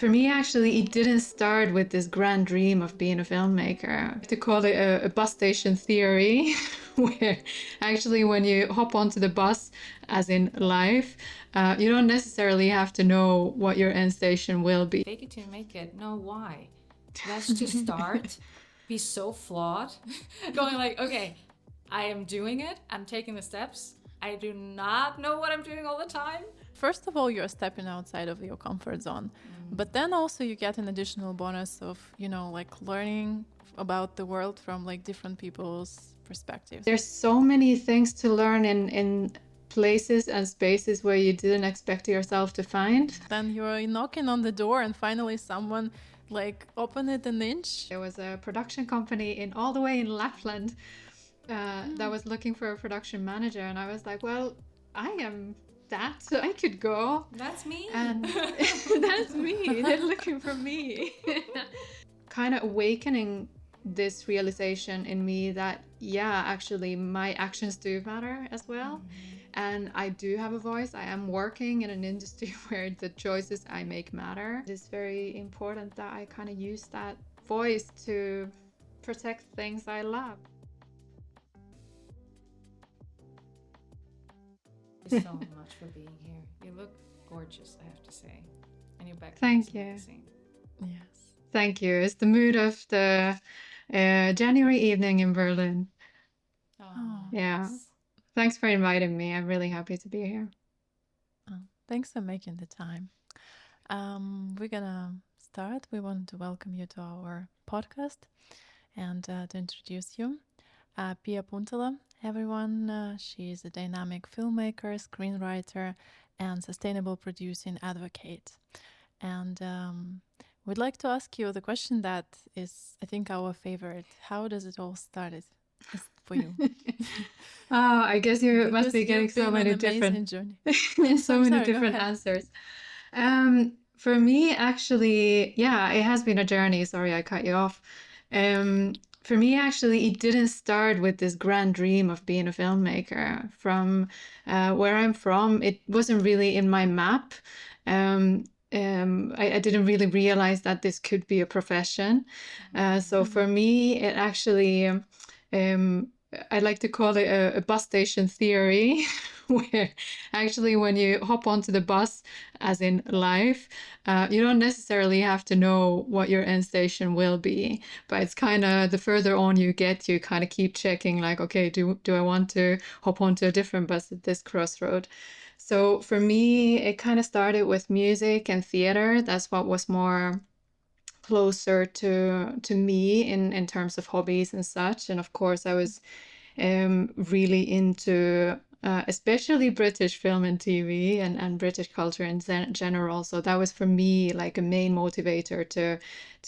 For me, actually, it didn't start with this grand dream of being a filmmaker. To call it a bus station theory, where actually when you hop onto the bus, as in life, you don't necessarily have to know what your end station will be. Fake it till you make it. No, why? Let's just start. Be so flawed. Going like, okay, I am doing it. I'm taking the steps. I do not know what I'm doing all the time. First of all, you're stepping outside of your comfort zone. But then also you get an additional bonus of, like learning about the world from like different people's perspectives. There's so many things to learn in places and spaces where you didn't expect yourself to find. Then you're knocking on the door and finally someone like open it an inch. There was a production company all the way in Lapland that was looking for a production manager, and I was like, well, I am that, so I could go. That's me. And that's me. They're looking for me. Kind of awakening this realization in me that, yeah, actually my actions do matter as well. And I do have a voice. I am working in an industry where the choices I make matter. It is very important that I kind of use that voice to protect things I love. Thank you so much for being here. You look gorgeous, I have to say. And your background Thank is you. amazing. Yes. Thank you. It's the mood of the January evening in Berlin. Oh, Yeah. yes. Thanks for inviting me. I'm really happy to be here. Thanks for making the time. We're gonna start. We want to welcome you to our podcast and to introduce you. Piia Puntola, everyone. She is a dynamic filmmaker, screenwriter, and sustainable producing advocate. And we'd like to ask you the question that is, I think, our favorite. How does it all started for you? Oh, I guess you must Because be getting you've so been many an amazing different, journey. so I'm many sorry, go different ahead. answers. For me, actually, yeah, it has been a journey. Sorry, I cut you off. For me, actually, it didn't start with this grand dream of being a filmmaker. From where I'm from, it wasn't really in my map. I didn't really realize that this could be a profession. So for me, it actually, I like to call it a bus station theory, where actually when you hop onto the bus, as in life, you don't necessarily have to know what your end station will be, but it's kind of the further on you get, you kind of keep checking like, okay, do I want to hop onto a different bus at this crossroad? So for me, it kind of started with music and theater. That's what was more closer to me in terms of hobbies and such. And of course, I was really into especially British film and TV and British culture in general. So that was for me like a main motivator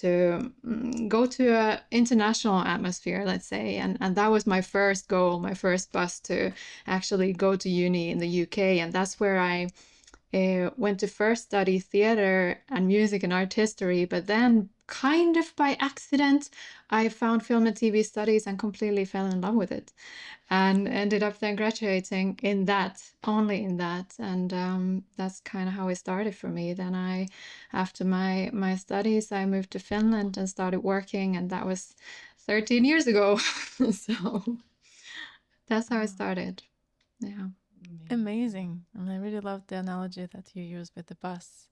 to go to an international atmosphere, let's say. And that was my first goal, my first bus to actually go to uni in the UK. And that's where I went to first study theater and music and art history, but then kind of by accident, I found film and TV studies and completely fell in love with it, and ended up then graduating in that, only in that. And that's kind of how it started for me. Then after my studies, I moved to Finland and started working, and that was 13 years ago. So that's how it started. Yeah. Amazing. And I really love the analogy that you use with the bus.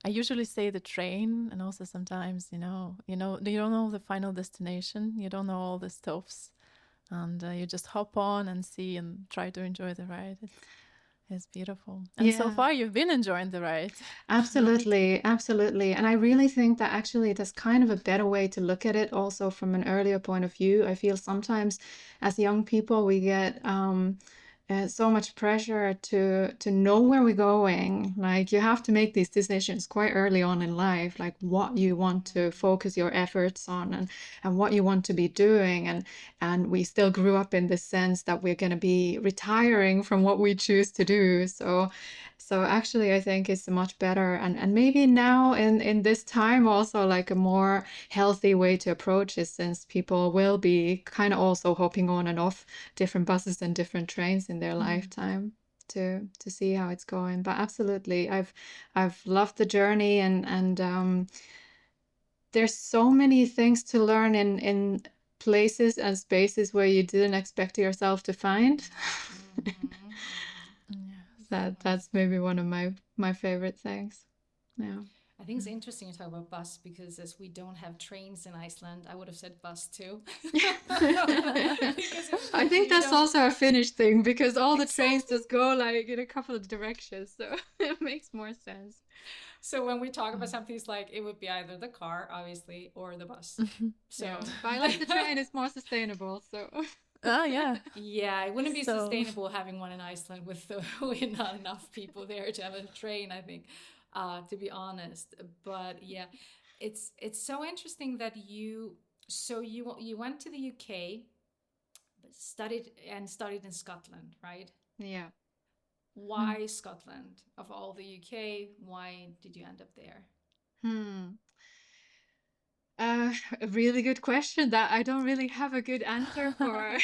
I usually say the train, and also sometimes, you don't know the final destination. You don't know all the stops, and you just hop on and see and try to enjoy the ride. It's beautiful. And so Yeah. far, you've been enjoying the ride. Absolutely, absolutely. And I really think that actually that's kind of a better way to look at it also from an earlier point of view. I feel sometimes as young people we get so much pressure to know where we're going. Like you have to make these decisions quite early on in life, like what you want to focus your efforts on and what you want to be doing. And we still grew up in the sense that we're going to be retiring from what we choose to do. So actually, I think it's much better, and maybe now in this time also like a more healthy way to approach it, since people will be kind of also hopping on and off different buses and different trains in their lifetime. to see how it's going. But absolutely, I've loved the journey, and there's so many things to learn in places and spaces where you didn't expect yourself to find. Yes. That's maybe one of my favorite things. Yeah. I think it's interesting to talk about bus because as we don't have trains in Iceland, I would have said bus too. I think that's also a Finnish thing because all the trains Exactly. just go like in a couple of directions, so it makes more sense. So when we talk about something, it's like it would be either the car, obviously, or the bus. So Yeah. But I like the train; it's more sustainable. So Oh yeah. yeah, it wouldn't be So- sustainable having one in Iceland with not enough people there to have a train, I think, to be honest. But yeah, it's so interesting that you went to the UK, studied in Scotland, right? yeah. Why Scotland? Of all the UK, why did you end up there? Hmm. A really good question that I don't really have a good answer for.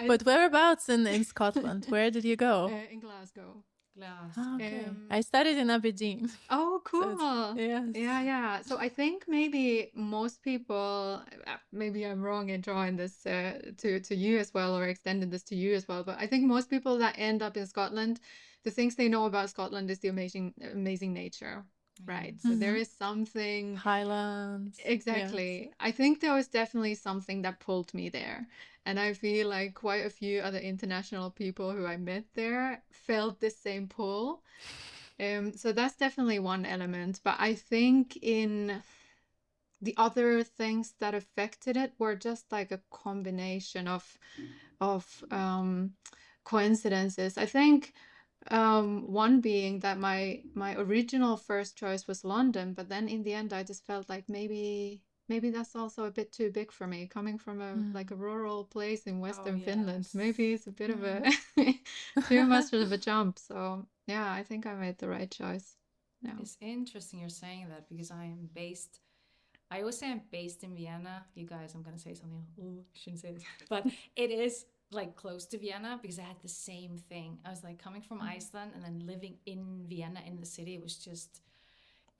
But whereabouts in Scotland? Where did you go? In Glasgow. Glass. Ah, okay. Um, I studied in Aberdeen. Oh, So it's- cool. yes. Yeah. So I think maybe most people, maybe I'm wrong in drawing this to you as well, or extending this to you as well, but I think most people that end up in Scotland, the things they know about Scotland is the amazing nature, right? So there is something. Highlands. Exactly. I think there was definitely something that pulled me there. And I feel like quite a few other international people who I met there felt the same pull. So that's definitely one element. But I think in the other things that affected it were just like a combination of coincidences. I think one being that my original first choice was London, but then in the end I just felt like maybe that's also a bit too big for me, coming from like a rural place in Western Finland. yes. Maybe it's a bit of a too much of a jump. So yeah, I think I made the right choice. Yeah. It's interesting you're saying that because I always say I'm based in Vienna. You guys, I'm gonna say something. Oh, I shouldn't say this, but it is like close to Vienna because I had the same thing. I was like coming from Iceland and then living in Vienna in the city was just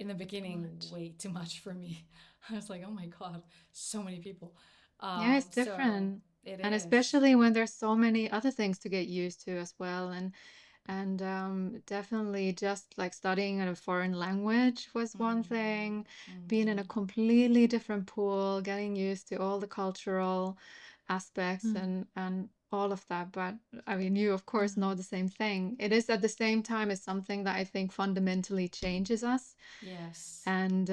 in the beginning way too much for me. I was like, oh my god, so many people. Yeah, it's So different. it And is. especially when there's so many other things to get used to as well. And definitely just like studying in a foreign language was one thing, being in a completely different pool, getting used to all the cultural aspects and all of that. But I mean, you of course know the same thing. It is at the same time as something that I think fundamentally changes us. Yes. And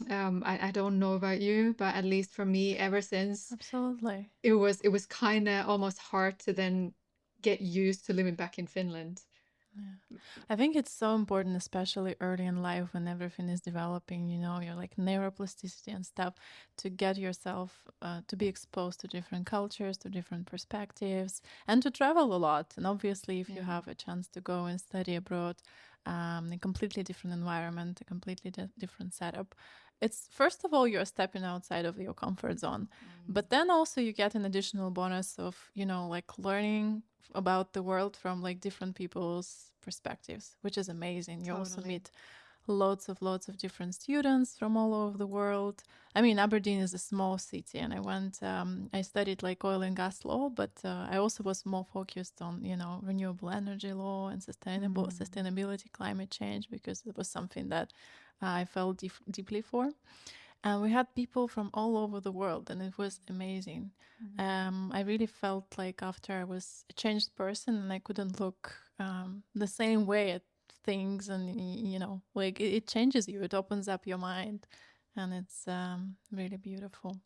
I don't know about you, but at least for me, ever since Absolutely. it was kind of almost hard to then get used to living back in Finland. I think it's so important, especially early in life when everything is developing, you know, you're like neuroplasticity and stuff, to get yourself to be exposed to different cultures, to different perspectives, and to travel a lot. And obviously, if you have a chance to go and study abroad, in a completely different environment, a completely different setup, it's first of all, you're stepping outside of your comfort zone, but then also you get an additional bonus of, you know, like learning about the world from like different people's perspectives, which is amazing. You also meet lots of different students from all over the world. I mean, Aberdeen is a small city, and I studied like oil and gas law, but I also was more focused on, you know, renewable energy law and sustainability, climate change, because it was something that I felt deeply for. And we had people from all over the world, and it was amazing. I really felt like after I was a changed person, and I couldn't look the same way at things, and you know, like it changes you. It opens up your mind, and it's really beautiful.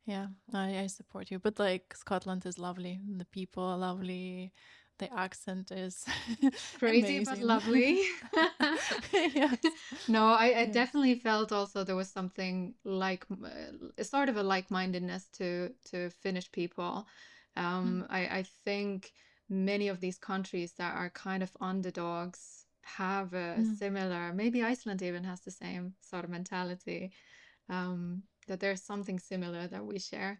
Yeah, I support you. But like Scotland is lovely. The people are lovely. The accent is Crazy but amazing. lovely. Yes. No, I definitely felt also there was something like sort of a like-mindedness to Finnish people. I think many of these countries that are kind of underdogs have a similar, maybe Iceland even has the same sort of mentality, that there's something similar that we share.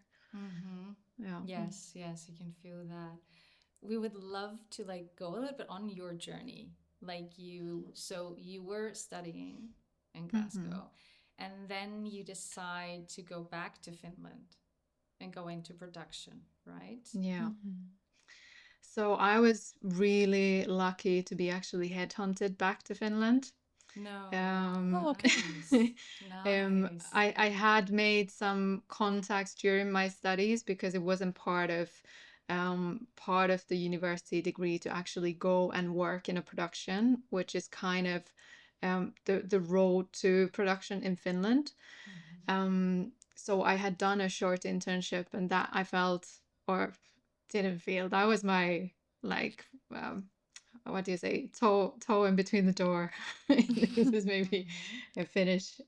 Yeah. Yes, you can feel that. we would love to like go a little bit on your journey. So you were studying in Glasgow, and then you decide to go back to Finland and go into production, right? Yeah. Mhm. So I was really lucky to be actually headhunted back to Finland. No, wow, Oh, okay. nice, nice. I had made some contacts during my studies because it wasn't part of the university degree to actually go and work in a production, which is kind of the road to production in Finland. So I had done a short internship, and that I felt or didn't feel that was my like what do you say, toe in between the door. This is maybe a Finnish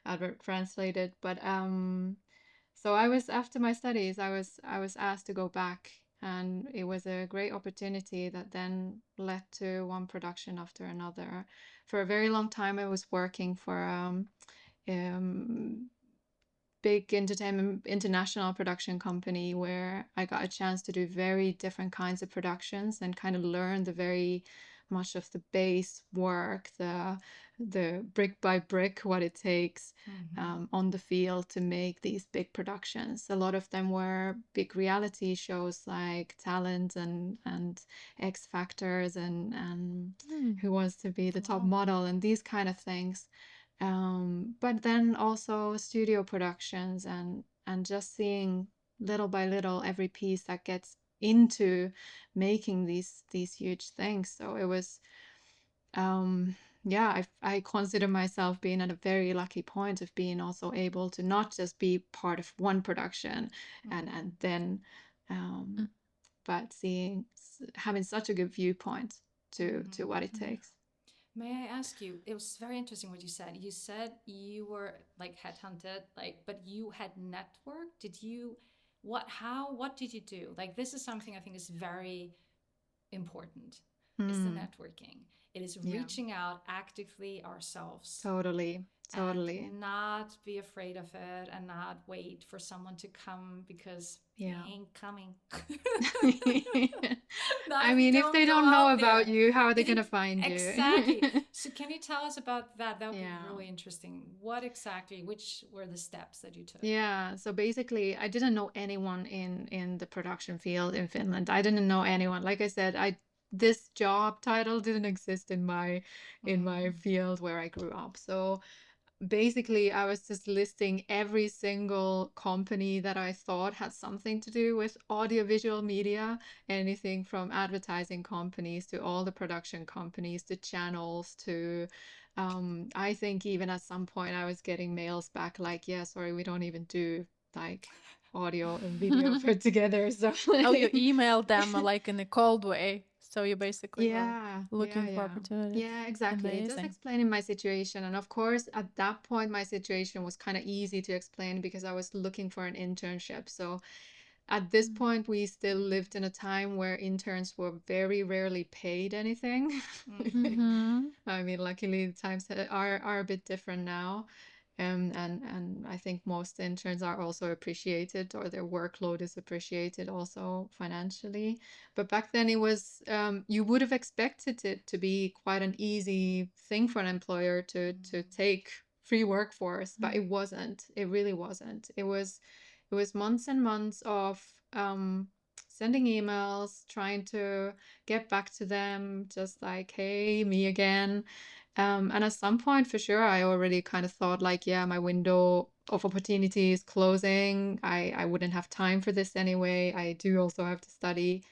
advert translated, but so I was after my studies, I was asked to go back, and it was a great opportunity that then led to one production after another. For a very long time, I was working for um, big entertainment international production company where I got a chance to do very different kinds of productions and kind of learn the very much of the base work, the brick by brick what it takes on the field to make these big productions. A lot of them were big reality shows like Talent and X Factors and Mm. Who Wants to Be the Top Wow. Model and these kind of things. But then also studio productions and just seeing little by little every piece that gets into making these huge things. So it was yeah, I consider myself being at a very lucky point of being also able to not just be part of one production and then Mm. but having such a good viewpoint to what it Yeah. takes. May I ask you, it was very interesting what you said. You said you were like headhunted, like, but you had network. What did you do? Like, this is something I think is very important, is the Mm, networking. It is yeah. reaching out actively ourselves Totally, and totally. not be afraid of it and not wait for someone to come because they Yeah. ain't coming. I Not if you mean, if don't they go don't know out about there. you, how are they If gonna you find exactly. you? So can you tell us about that? That would be Yeah. really interesting. Which were the steps that you took? Yeah, so basically, I didn't know anyone in the production field in Finland. I didn't know anyone. Like I said, I this job title didn't exist in my field where I grew up. So basically, I was just listing every single company that I thought had something to do with audiovisual media, anything from advertising companies to all the production companies to channels to, I think even at some point I was getting mails back like, yeah, sorry, we don't even do like audio and video put together. So Oh, you emailed them like in a cold way. So you basically were yeah, looking for yeah. opportunities. Yeah, exactly. Just Amazing. explaining my situation. And of course, at that point, my situation was kind of easy to explain because I was looking for an internship. So at this Mm. point, we still lived in a time where interns were very rarely paid anything. Mm-hmm. I mean, luckily, the times are a bit different now. And I think most interns are also appreciated, or their workload is appreciated also financially. But back then, it was you would have expected it to be quite an easy thing for an employer to take free workforce, but it wasn't. It really wasn't. It was months and months of sending emails, trying to get back to them, just like, hey, me again. And at some point, for sure, I already kind of thought, like, yeah, my window of opportunity is closing. I wouldn't have time for this anyway. I do also have to study.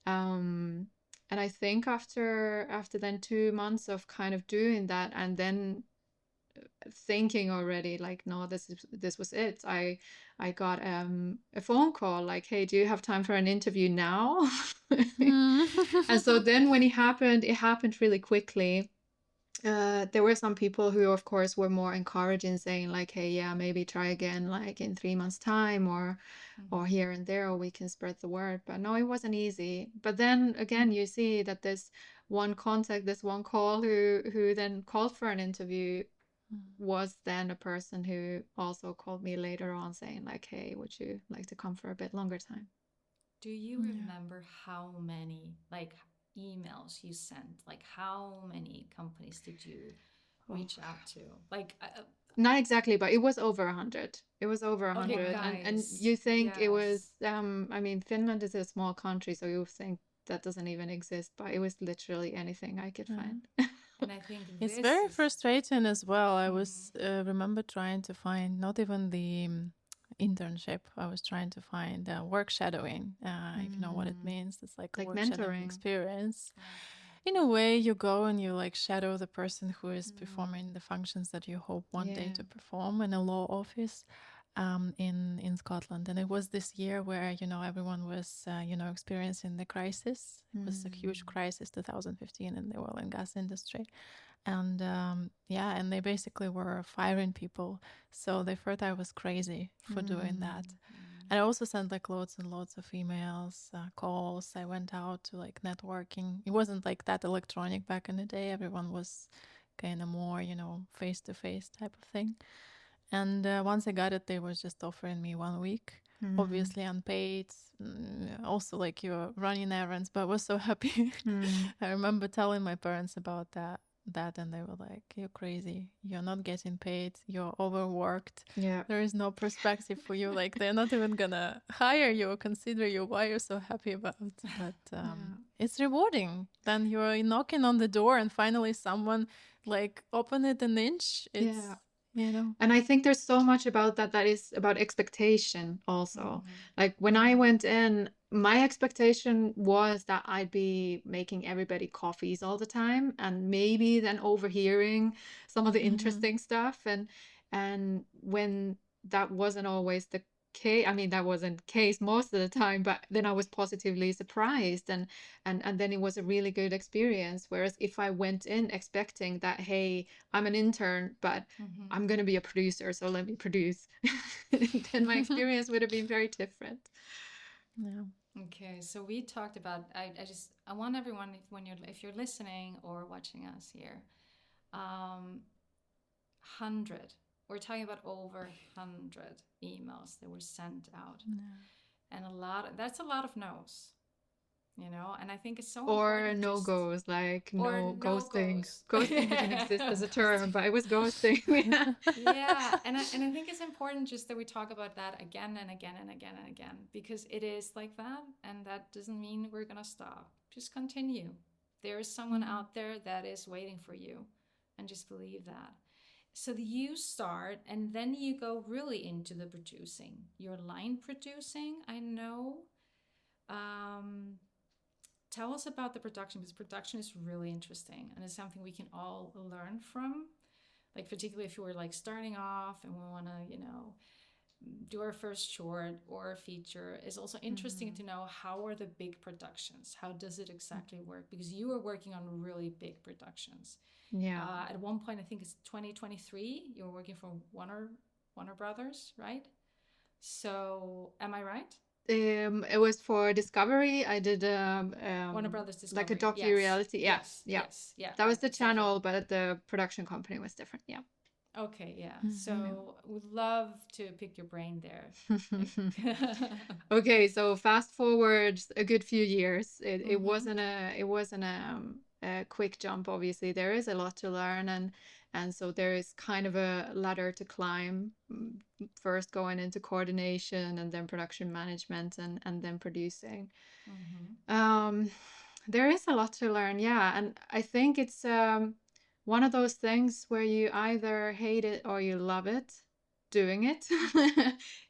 Um, and I think after then 2 months of kind of doing that, and then thinking already like, no, this was it. I got a phone call like, hey, do you have time for an interview now? And so then when it happened really quickly. There were some people who, of course, were more encouraging, saying like, "Hey, yeah, maybe try again, like in 3 months' time, or here and there, or we can spread the word." But no, it wasn't easy. But then again, you see that this one contact, this one call, who then called for an interview, was then a person who also called me later on, saying like, "Hey, would you like to come for a bit longer time?" Do you remember how many like emails you sent? Like how many companies did you reach out to? Like Not exactly, but it was over 100. It was over okay, 100. And guys. you think it was, Yes. I mean, Finland is a small country, so you think that doesn't even exist, but it was literally anything I could find. And I think It's this very is frustrating as well. I was remember trying to find not even the internship. I was trying to find work shadowing. If you know what it means, it's like a Like work shadowing mentoring. experience. In a way, you go and you like shadow the person who is performing the functions that you hope one day to perform in a law office in Scotland. And it was this year where, you know, everyone was, you know, experiencing the crisis. It was a huge crisis, 2015, in the oil and gas industry. And yeah, and they basically were firing people. So they thought I was crazy for doing that. And I also sent like loads and loads of emails, calls. I went out to like networking. It wasn't like that electronic back in the day. Everyone was kind of more, you know, face to face type of thing. And once I got it, they were just offering me 1 week, obviously unpaid. Also, like you're running errands, but I was so happy. I remember telling my parents about that and they were like, you're crazy, you're not getting paid, you're overworked, there is no perspective for you, like they're not even gonna hire you or consider you. Why you're so happy about it? But it's rewarding. Then you're knocking on the door and finally someone like open it an inch. It's you know. And I think there's so much about that is about expectation also. Like when I went in, my expectation was that I'd be making everybody coffees all the time and maybe then overhearing some of the interesting stuff. And when that wasn't always the case, I mean, that wasn't case most of the time, but then I was positively surprised and then it was a really good experience. Whereas if I went in expecting that, hey, I'm an intern, but I'm going to be a producer, so let me produce, then my experience would have been very different. Yeah. Okay, so we talked about. I want everyone, if you're listening or watching us here, 100. We're talking about over 100 emails that were sent out, and that's a lot of no's. You know, and I think it's so or important. No goes, like no ghosting. Goes. Ghosting didn't exist as a term, but it was ghosting. Yeah, and I think it's important just that we talk about that again and again and again and again, because it is like that, and that doesn't mean we're gonna stop. Just continue. There is someone out there that is waiting for you, and just believe that. So you start, and then you go really into the producing. Your line producing, I know. Tell us about the production, because production is really interesting and it's something we can all learn from. Like particularly if we're like starting off and we want to, you know, do our first short or feature, it's also interesting to know how are the big productions, how does it exactly work, because you are working on really big productions. At one point, I think it's 2023, you were working for Warner Brothers, right? So am I right? It was for Discovery. I did Warner Brothers Discovery, like a docu-reality. Yes. That was the channel, but the production company was different. Yeah. Okay, yeah. So would love to pick your brain there. Okay, so fast forward a good few years. It wasn't a quick jump. Obviously, there is a lot to learn, and so there is kind of a ladder to climb. First going into coordination, and then production management, and then producing. There is a lot to learn, yeah, and I think it's one of those things where you either hate it or you love it doing it.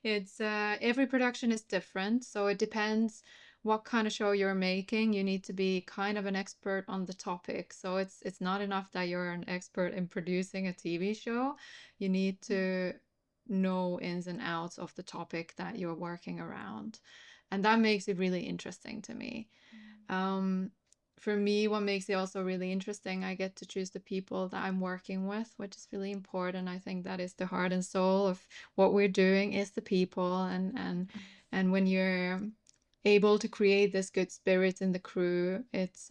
It's every production is different, so it depends what kind of show you're making. You need to be kind of an expert on the topic. So it's not enough that you're an expert in producing a TV show. You need to know ins and outs of the topic that you're working around. And that makes it really interesting to me. For me, what makes it also really interesting, I get to choose the people that I'm working with, which is really important. I think that is the heart and soul of what we're doing, is the people. And when you're able to create this good spirit in the crew, it's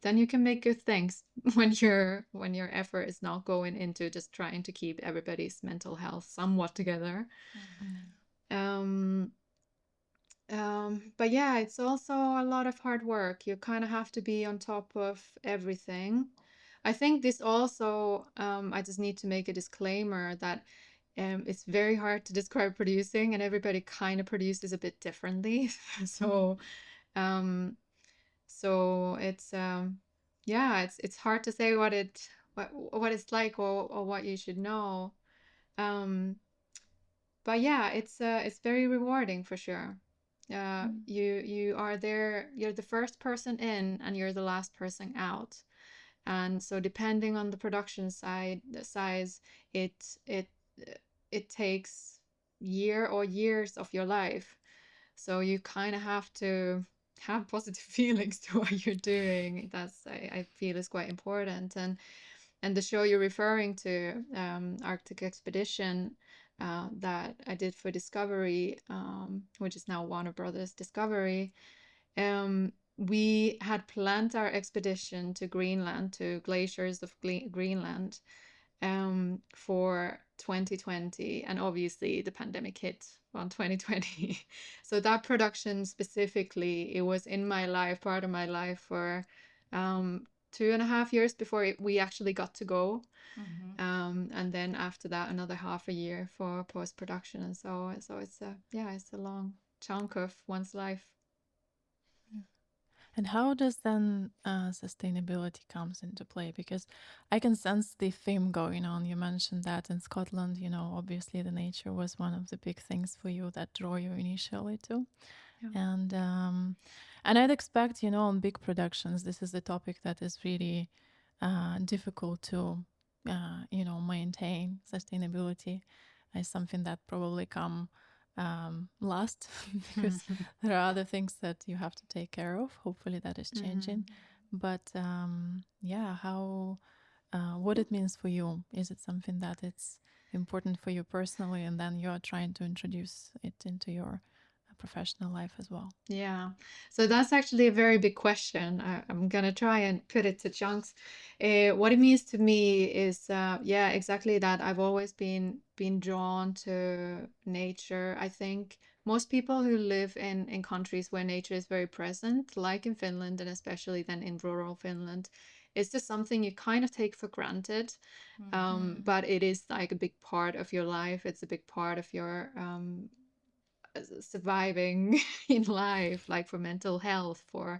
then you can make good things when your effort is not going into just trying to keep everybody's mental health somewhat together. But yeah, it's also a lot of hard work. You kind of have to be on top of everything. I think this also, I just need to make a disclaimer that it's very hard to describe producing, and everybody kind of produces a bit differently. So, um, so yeah, it's hard to say what it's like, or what you should know. Um, but yeah, it's very rewarding for sure. You are there, you're the first person in and you're the last person out. And so depending on the production size, it it takes year or years of your life. So you kind of have to have positive feelings to what you're doing. That's I feel is quite important. And the show you're referring to, Arctic Expedition, that I did for Discovery, which is now Warner Brothers Discovery, we had planned our expedition to Greenland, to glaciers of Greenland, for 2020, and obviously the pandemic hit on 2020. So that production specifically, it was in my life, part of my life, for 2.5 years before we actually got to go. And then after that, another half a year for post production, and so it's a long chunk of one's life. And how does then sustainability comes into play? Because I can sense the theme going on. You mentioned that in Scotland, you know, obviously the nature was one of the big things for you that drew you initially to. Yeah. And I'd expect, you know, on big productions, this is a topic that is really difficult to, you know, maintain. Sustainability is something that probably come last because there are other things that you have to take care of. Hopefully that is changing. But yeah, how what it means for you? Is it something that it's important for you personally, and then you are trying to introduce it into your professional life as well? Yeah, so that's actually a very big question. I'm gonna try and put it to chunks. What it means to me is, yeah, exactly that. I've always been drawn to nature. I think most people who live in countries where nature is very present, like in Finland, and especially then in rural Finland, it's just something you kind of take for granted. But it is like a big part of your life. It's a big part of your surviving in life, like for mental health, for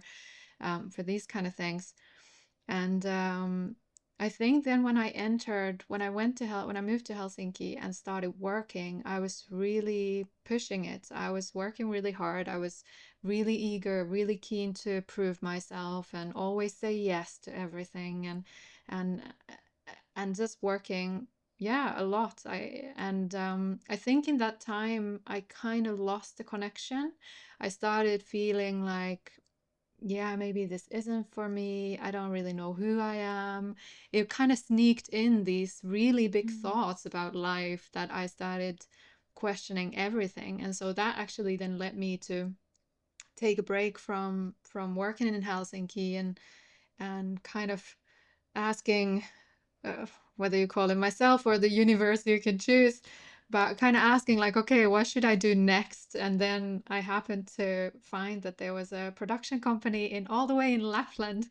these kind of things. And I think then when when I moved to Helsinki and started working, I was really pushing it. I was working really hard. I was really eager, really keen to prove myself and always say yes to everything, and and just working, yeah, a lot. I think in that time I kind of lost the connection. I started feeling like, yeah, maybe this isn't for me. I don't really know who I am. It kind of sneaked in these really big thoughts about life that I started questioning everything. And so that actually then led me to take a break from working in Helsinki, and kind of asking, whether you call it myself or the universe, you can choose, but kind of asking like, okay, what should I do next? And then I happened to find that there was a production company in all the way in Lapland,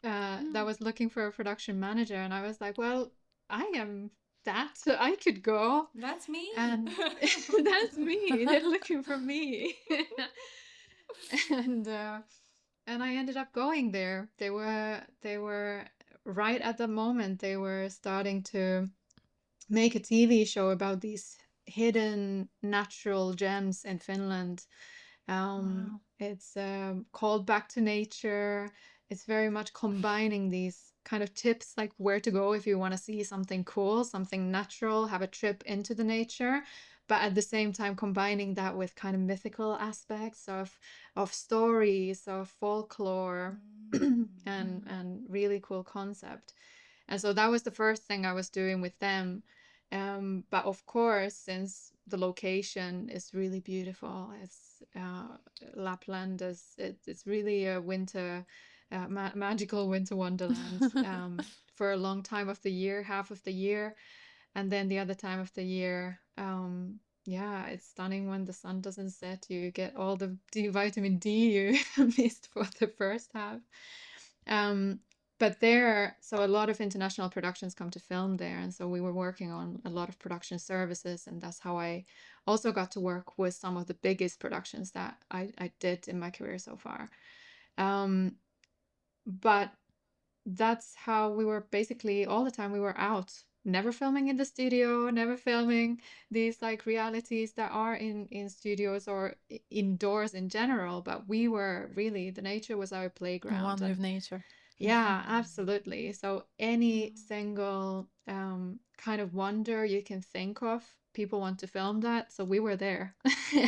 that was looking for a production manager, and I was like, well, I am that, so I could go. That's me. And that's me. They're looking for me. and and I ended up going there. They were right at the moment they were starting to make a TV show about these hidden natural gems in Finland. Wow. It's called Back to Nature. It's very much combining these kind of tips, like where to go if you want to see something cool, something natural, have a trip into the nature, but at the same time combining that with kind of mythical aspects of stories, of folklore, and really cool concept. And so that was the first thing I was doing with them. But of course, since the location is really beautiful, it's Lapland it's really a winter, magical winter wonderland, for a long time of the year, half of the year, and then the other time of the year, yeah, it's stunning when the sun doesn't set. You get all the vitamin D you missed for the first half. Um, but there, so a lot of international productions come to film there, and so we were working on a lot of production services, and that's how I also got to work with some of the biggest productions that I did in my career so far. Um, but that's how we were basically all the time we were out, never filming in the studio, never filming these like realities that are in studios or indoors in general, but we were really, the nature was our playground. One with And nature. yeah, absolutely. So any single kind of wonder you can think of, people want to film that, so we were there.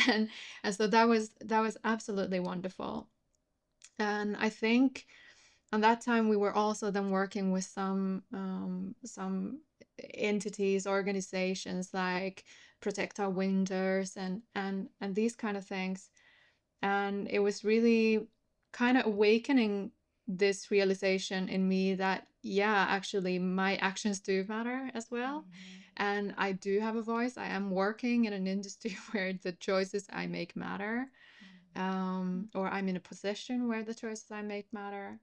and and so that was absolutely wonderful. And I think at that time we were also then working with some entities, organizations like Protect Our Winters and these kind of things. And it was really kind of awakening this realization in me that, yeah, actually my actions do matter as well. And I do have a voice. I am working in an industry where the choices I make matter, or I'm in a position where the choices I make matter.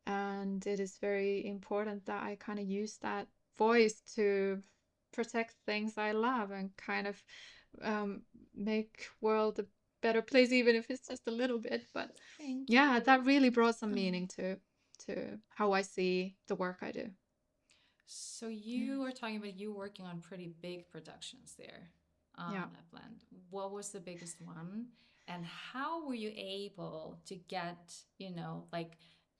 And it is very important that I kind of use that voice to protect things I love and kind of um, make world a better place, even if it's just a little bit. But Thank yeah, you. that really brought some meaning to how I see the work I do. So you were talking about you working on pretty big productions there on Yeah. Lapland. What was the biggest one? And how were you able to get, like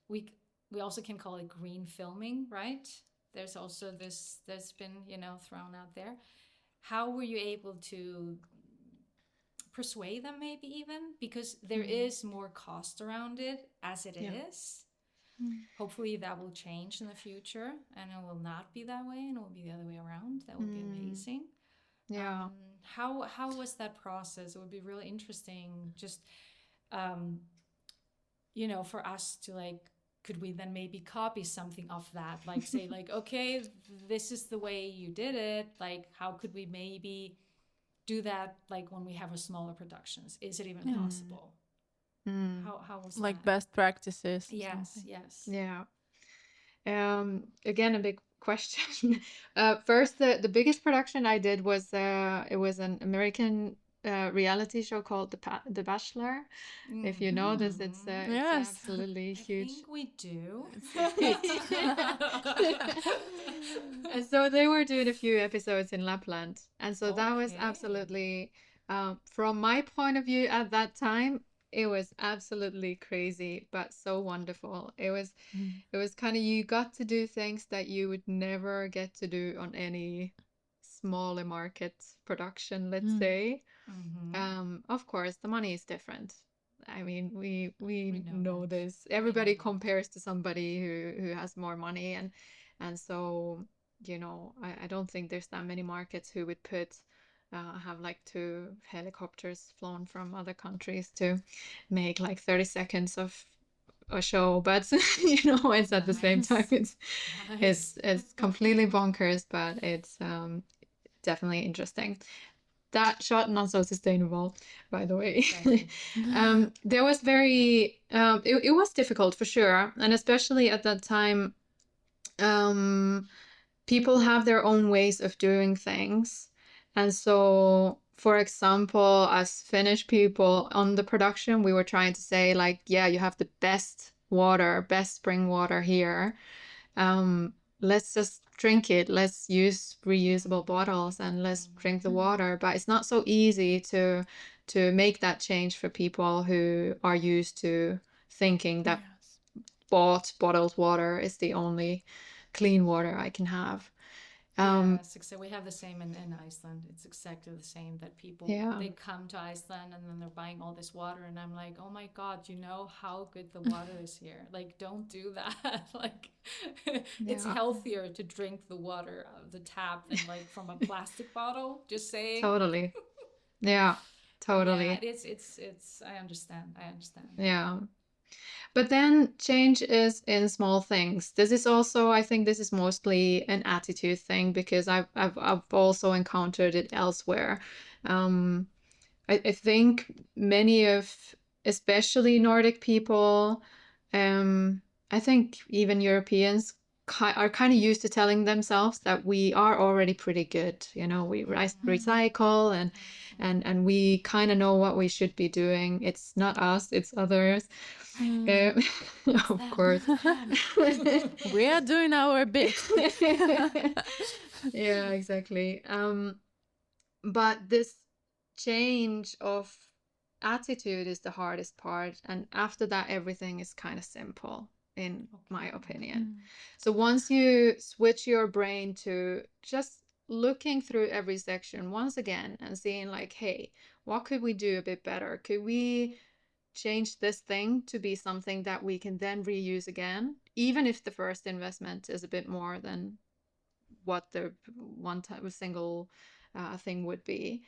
we we also can call it green filming, right? There's also this that's been, thrown out there. How were you able to persuade them maybe even? Because there is more cost around it as it Yeah. is. Hopefully that will change in the future and it will not be that way and it will be the other way around. That would be amazing. Yeah. How was that process? It would be really interesting just um, for us to like, could we then maybe copy something of that? Like say like, okay, this is the way you did it. Like how could we maybe do that like when we have a smaller productions? Is it even possible? Mm. How was Like that? best practices or Yes, something. yes. Yeah. Again, a big question. First, the biggest production I did was it was an American reality show called The Bachelor. If you know this, it's Yes. absolutely I huge. think we do. It's huge. And so they were doing a few episodes in Lapland, and so that was Okay. absolutely, from my point of view at that time, it was absolutely crazy, but so wonderful. It was kind of, you got to do things that you would never get to do on any smaller market production, let's say. Of course, the money is different. I mean, we We we know know that. this. We know Everybody that. compares to somebody who has more money, and so I don't think there's that many markets who would have like two helicopters flown from other countries to make like 30 seconds of a show, but it's at the same time Nice. it's Nice. it's it's completely bonkers, but it's definitely interesting. That shot not so sustainable, by the way. Exactly. There was it was difficult for sure, and especially at that time, um, people have their own ways of doing things. And so, for example, as Finnish people on the production, we were trying to say, like, yeah, you have the best water, best spring water here. Let's just drink it. Let's use reusable bottles and let's drink the water. But it's not so easy to make that change for people who are used to thinking that Yes. bottled water is the only clean water I can have. Yes, exactly. We have the same in Iceland. It's exactly the same that people Yeah. they come to Iceland and then they're buying all this water and I'm like, "Oh my God, you know how good the water is here. Like don't do that." Like it's Yeah. healthier to drink the water out of the tap than like from a plastic bottle, just saying. Totally. Yeah, Yeah, totally. it's I understand. I understand. Yeah. But then change is in small things. This is also, I think this is mostly an attitude thing because I've also encountered it elsewhere. Um, I think many of, especially Nordic people, um, I think even Europeans are kind of used to telling themselves that we are already pretty good. You know, we recycle and we kind of know what we should be doing. It's not us, it's others. Um, of course. We are doing our bit. Yeah, exactly. But this change of attitude is the hardest part, and after that, everything is kind of simple, in my opinion. So once you switch your brain to just looking through every section once again and seeing like, hey, what could we do a bit better? Could we change this thing to be something that we can then reuse again, even if the first investment is a bit more than what the one type of single thing would be,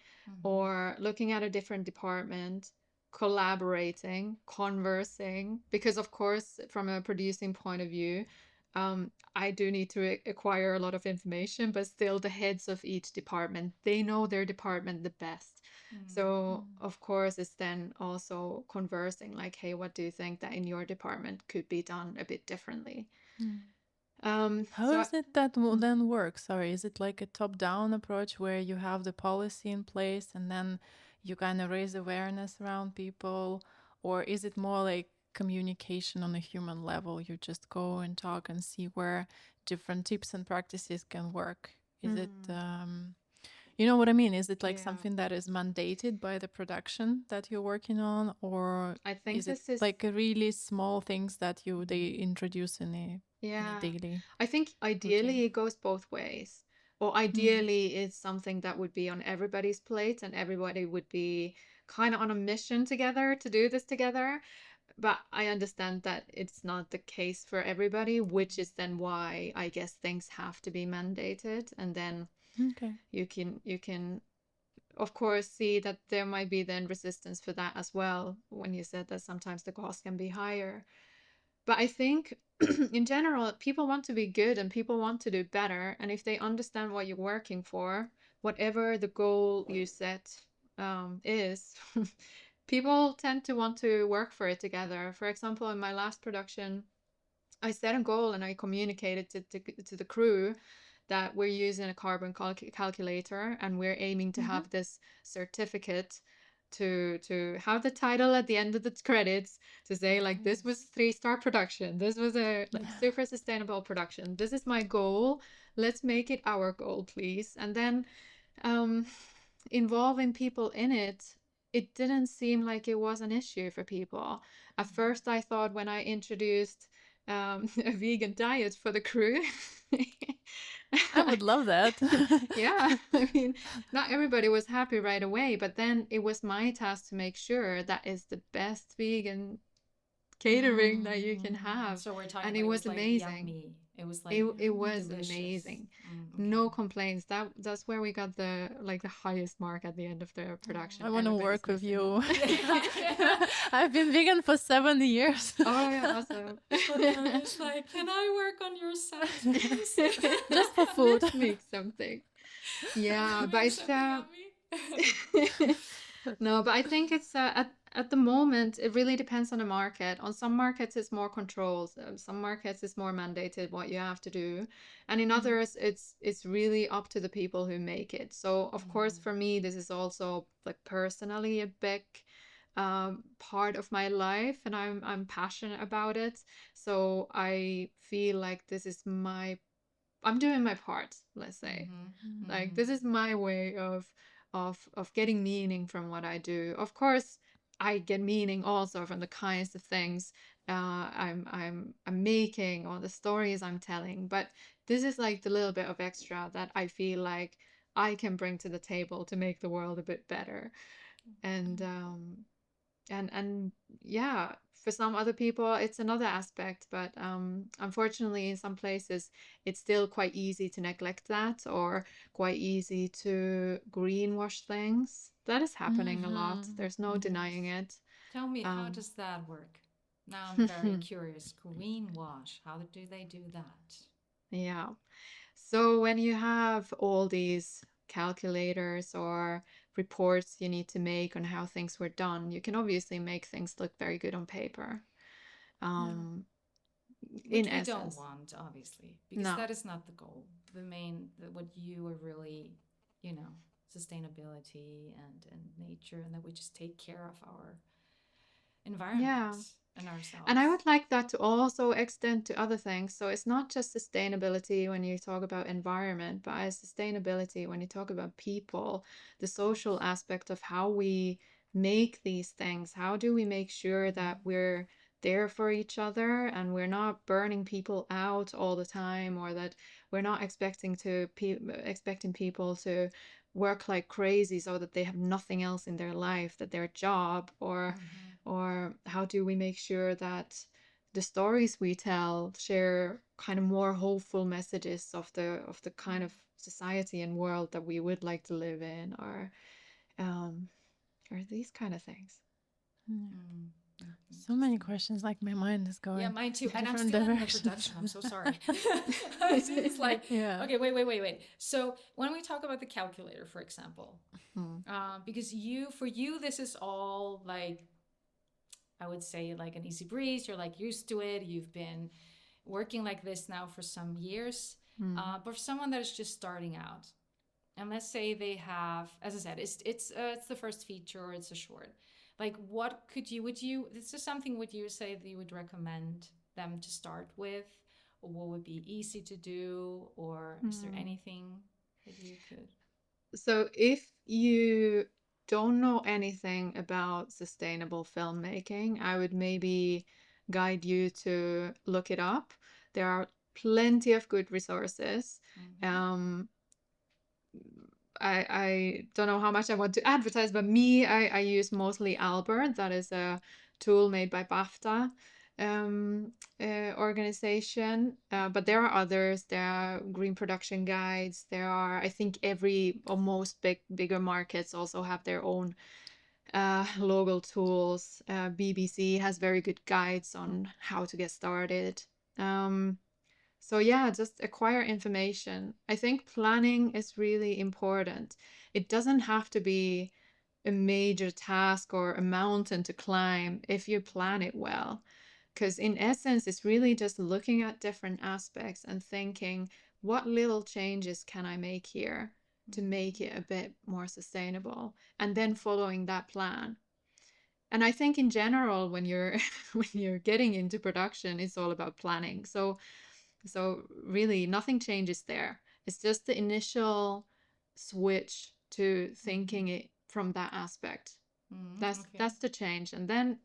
or looking at a different department, collaborating, conversing, because of course, from a producing point of view, I do need to acquire a lot of information, but still the heads of each department, they know their department the best. So of course, it's then also conversing like, hey, what do you think that in your department could be done a bit differently? How is it that will then work? Sorry, is it like a top-down approach where you have the policy in place and then you kind of raise awareness around people? Or is it more like communication on a human level? You just go and talk and see where different tips and practices can work. Is it, you know what I mean? Is it like something that is mandated by the production that you're working on? Or I think is it this is like a really small things that they introduce in a daily? I think ideally it goes both ways. Or ideally it's something that would be on everybody's plate and everybody would be kind of on a mission together to do this together. But I understand that it's not the case for everybody, which is then why I guess things have to be mandated. And then you can of course see that there might be then resistance for that as well when you said that sometimes the cost can be higher. But I think in general, people want to be good and people want to do better. And if they understand what you're working for, whatever the goal you set is, people tend to want to work for it together. For example, in my last production, I set a goal and I communicated to the crew that we're using a carbon calculator and we're aiming to have this certificate to have the title at the end of the credits to say like this was 3-star production, this was a like super sustainable production, this is my goal, let's make it our goal please. And then involving people in it didn't seem like it was an issue for people. At first I thought when I introduced a vegan diet for the crew. I would love that. Yeah, I mean, not everybody was happy right away, but then it was my task to make sure that is the best vegan catering that you can have. So we're talking and about it was like amazing. yummy. It was like It was delicious. amazing. Okay. No complaints. That's where we got the highest mark at the end of the production. I want to Everybody's work with missing you. it. I've been vegan for 7 years. Oh yeah, awesome. It's like, can I work on your set, please? Just for food. Let's make something. Yeah, but it's no, but I think it's at the moment it really depends on the market. On some markets it's more controls. Some markets it's more mandated what you have to do, and in others it's really up to the people who make it. So of course for me this is also like personally a big part of my life, and I'm passionate about it. So I feel like this is I'm doing my part, let's say. Like this is my way of getting meaning from what I do. Of course, I get meaning also from the kinds of things I'm making or the stories I'm telling. But this is like the little bit of extra that I feel like I can bring to the table to make the world a bit better. And yeah, for some other people it's another aspect, but unfortunately in some places it's still quite easy to neglect that or quite easy to greenwash things. That is happening a lot. There's no denying it. Tell me, how does that work? Now I'm very curious. Greenwash. How do they do that? Yeah. So when you have all these calculators or reports you need to make on how things were done, you can obviously make things look very good on paper. Um, in Which we don't essence, want, obviously, because no. that is not the goal. What you are really, you know, sustainability and nature, and that we just take care of our Yeah. environment and And I ourselves. would like that to also extend to other things. So it's not just sustainability when you talk about environment, but as sustainability when you talk about people, the social aspect of how we make these things. How do we make sure that we're there for each other and we're not burning people out all the time, or that we're not expecting people to work like crazy so that they have nothing else in their life, that their job, or how do we make sure that the stories we tell share kind of more hopeful messages of the kind of society and world that we would like to live in, um or these kind of things. So many questions, like my mind is going. Yeah, mine too. in And I'm different still in the directions. production. I'm so sorry. It's just like, Yeah. okay, wait. So when we talk about the calculator, for example, Hmm. because for you, this is all like, I would say like an easy breeze. You're like used to it. You've been working like this now for some years. Hmm. But for someone that is just starting out, and let's say they have, as I said, it's the first feature or it's a short. Like, what could you this is something would you say that you would recommend them to start with, or what would be easy to do, or is there anything that you could? So if you don't know anything about sustainable filmmaking, I would maybe guide you to look it up. There are plenty of good resources. Um, I don't know how much I want to advertise, but I use mostly Albert. That is a tool made by BAFTA organization. But there are others. There are green production guides. There are, I think, every or most bigger markets also have their own logo tools. BBC has very good guides on how to get started. So yeah, just acquire information. I think planning is really important. It doesn't have to be a major task or a mountain to climb if you plan it well. Because in essence, it's really just looking at different aspects and thinking, what little changes can I make here to make it a bit more sustainable? And then following that plan. And I think in general, when you're when you're getting into production, it's all about planning. So really nothing changes there. It's just the initial switch to thinking it from that aspect. Okay. That's the change. And then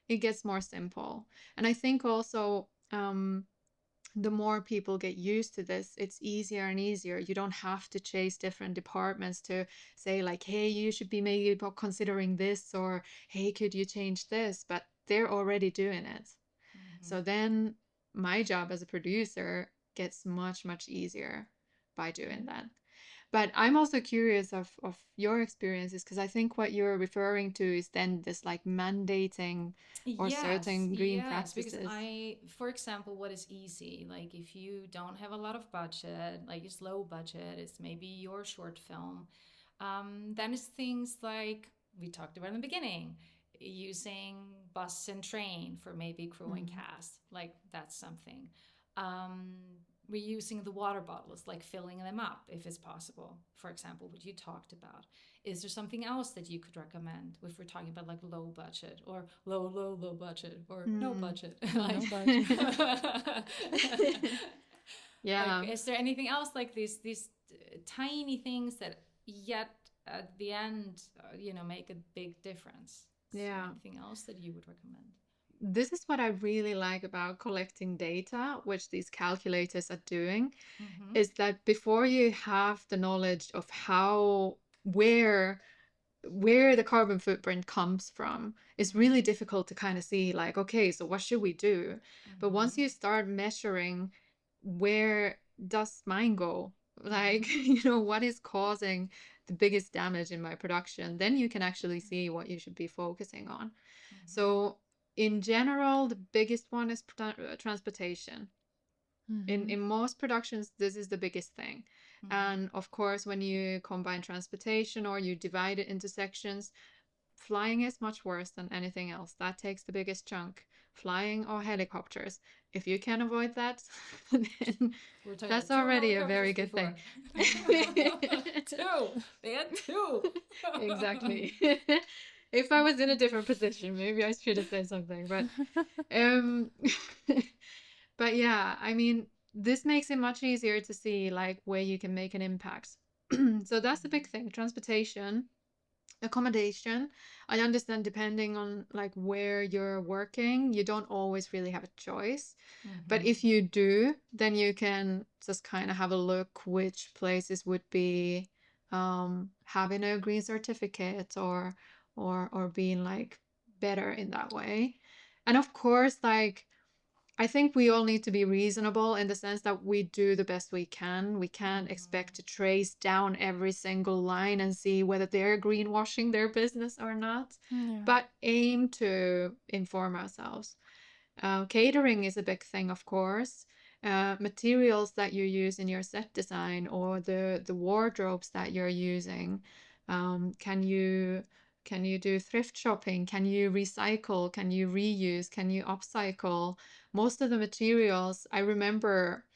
it gets more simple. And I think also the more people get used to this, it's easier and easier. You don't have to chase different departments to say like, hey, you should be maybe considering this, or hey, could you change this? But they're already doing it. So then my job as a producer gets much, much easier by doing that. But I'm also curious of your experiences, because I think what you're referring to is then this like mandating or certain green Yes, because practices. for example, what is easy, like if you don't have a lot of budget, like it's low budget, it's maybe your short film, then it's things like we talked about in the beginning, using bus and train for maybe crew and cast, like that's something. Um, Reusing the water bottles, like filling them up if it's possible, for example, what you talked about. Is there something else that you could recommend if we're talking about like low budget or low budget or no budget? No budget. Yeah. Like, is there anything else like these tiny things that yet at the end, make a big difference? Is there Yeah. anything else that you would recommend? This is what I really like about collecting data, which these calculators are doing, is that before you have the knowledge of where the carbon footprint comes from, it's really difficult to kind of see like, okay, so what should we do? But once you start measuring, where does mine go? Like, what is causing the biggest damage in my production? Then you can actually see what you should be focusing on. So in general, the biggest one is transportation. In most productions, this is the biggest thing. And of course, when you combine transportation or you divide it into sections, flying is much worse than anything else. That takes the biggest chunk. Flying or helicopters. If you can avoid that, then that's already a very good thing. Two. They had two. Exactly. If I was in a different position, maybe I should have said something. But but yeah, I mean, this makes it much easier to see like where you can make an impact. So that's the big thing. Transportation, accommodation. I understand depending on like where you're working, you don't always really have a choice. But if you do, then you can just kind of have a look which places would be having a green certificate or being like better in that way. And of course, like I think we all need to be reasonable in the sense that we do the best we can. We can't expect to trace down every single line and see whether they're greenwashing their business or not, but aim to inform ourselves. Catering is a big thing, of course. Materials that you use in your set design or the wardrobes that you're using. Can you do thrift shopping? Can you recycle? Can you reuse? Can you upcycle? Most of the materials I remember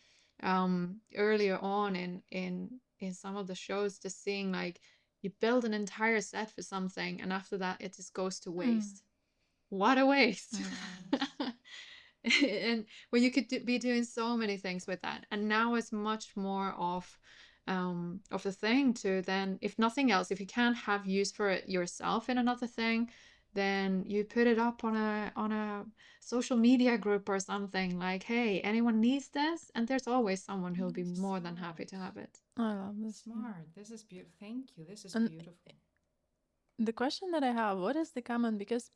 earlier on in some of the shows, just seeing like you build an entire set for something and after that it just goes to waste. What a waste. And well, you could be doing so many things with that, and now it's much more of a thing to then, if nothing else, if you can't have use for it yourself in another thing, then you put it up on a social media group or something like, hey, anyone needs this, and there's always someone who'll be more than happy to have it. I love this. Smart. This is beautiful. Thank you. This is beautiful. The question that I have, what is the common, because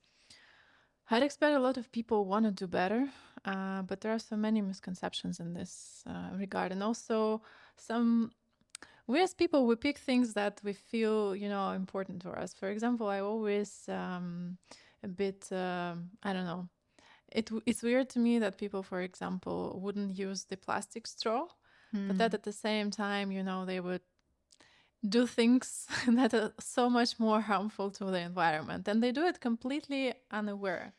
I'd expect a lot of people want to do better, but there are so many misconceptions in this regard. And also we as people, we pick things that we feel, important to us. For example, I always a bit, I don't know, it's weird to me that people, for example, wouldn't use the plastic straw, but that at the same time, they would do things that are so much more harmful to the environment, and they do it completely unaware.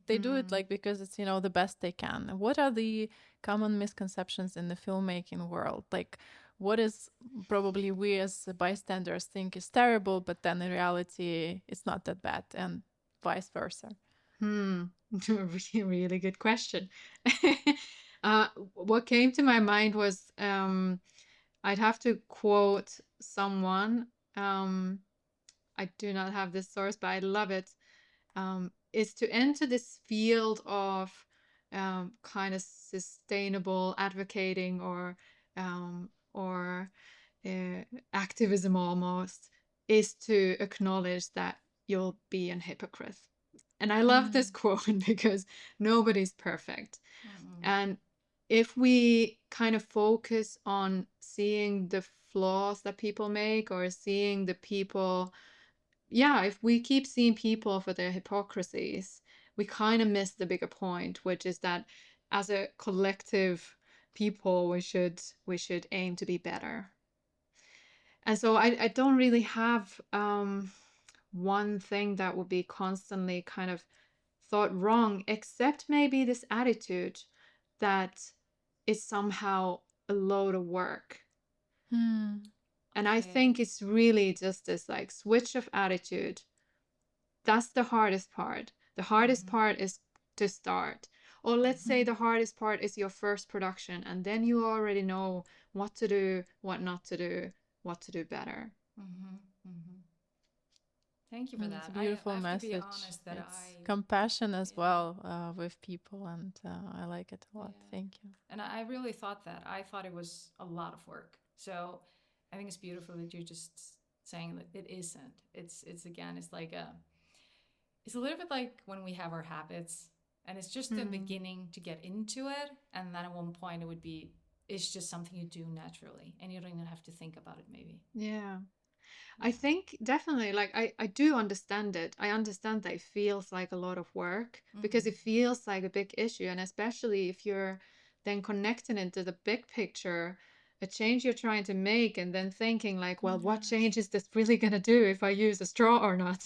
They do it like because it's the best they can. What are the common misconceptions in the filmmaking world? Like, what is probably we as bystanders think is terrible, but then in reality it's not that bad, and vice versa? Really, really good question. What came to my mind was I'd have to quote someone. I do not have this source, but I love it. Is to enter this field of kind of sustainable advocating or activism almost, is to acknowledge that you'll be an hypocrite. And I love this quote because nobody's perfect. And if we kind of focus on seeing the flaws that people make or seeing the people, if we keep seeing people for their hypocrisies, we kind of miss the bigger point, which is that as a collective people, we should aim to be better. And so I don't really have one thing that would be constantly kind of thought wrong, except maybe this attitude that is somehow a load of work. And I think it's really just this like switch of attitude. That's the hardest part. The hardest part is to start. Or let's say the hardest part is your first production, and then you already know what to do, what not to do, what to do better. Thank you for that. It's a beautiful message. It's compassion as well with people, and I like it a lot. Thank you. And I really thought that. I thought it was a lot of work. So I think it's beautiful that you're just saying that it isn't. It's again, it's like it's a little bit like when we have our habits, and it's just the beginning to get into it, and then at one point it's just something you do naturally, and you don't even have to think about it maybe. Yeah. I think definitely, like, I do understand it. I understand that it feels like a lot of work because it feels like a big issue. And especially if you're then connecting it to the big picture, a change you're trying to make, and then thinking like, well, what change is this really going to do if I use a straw or not?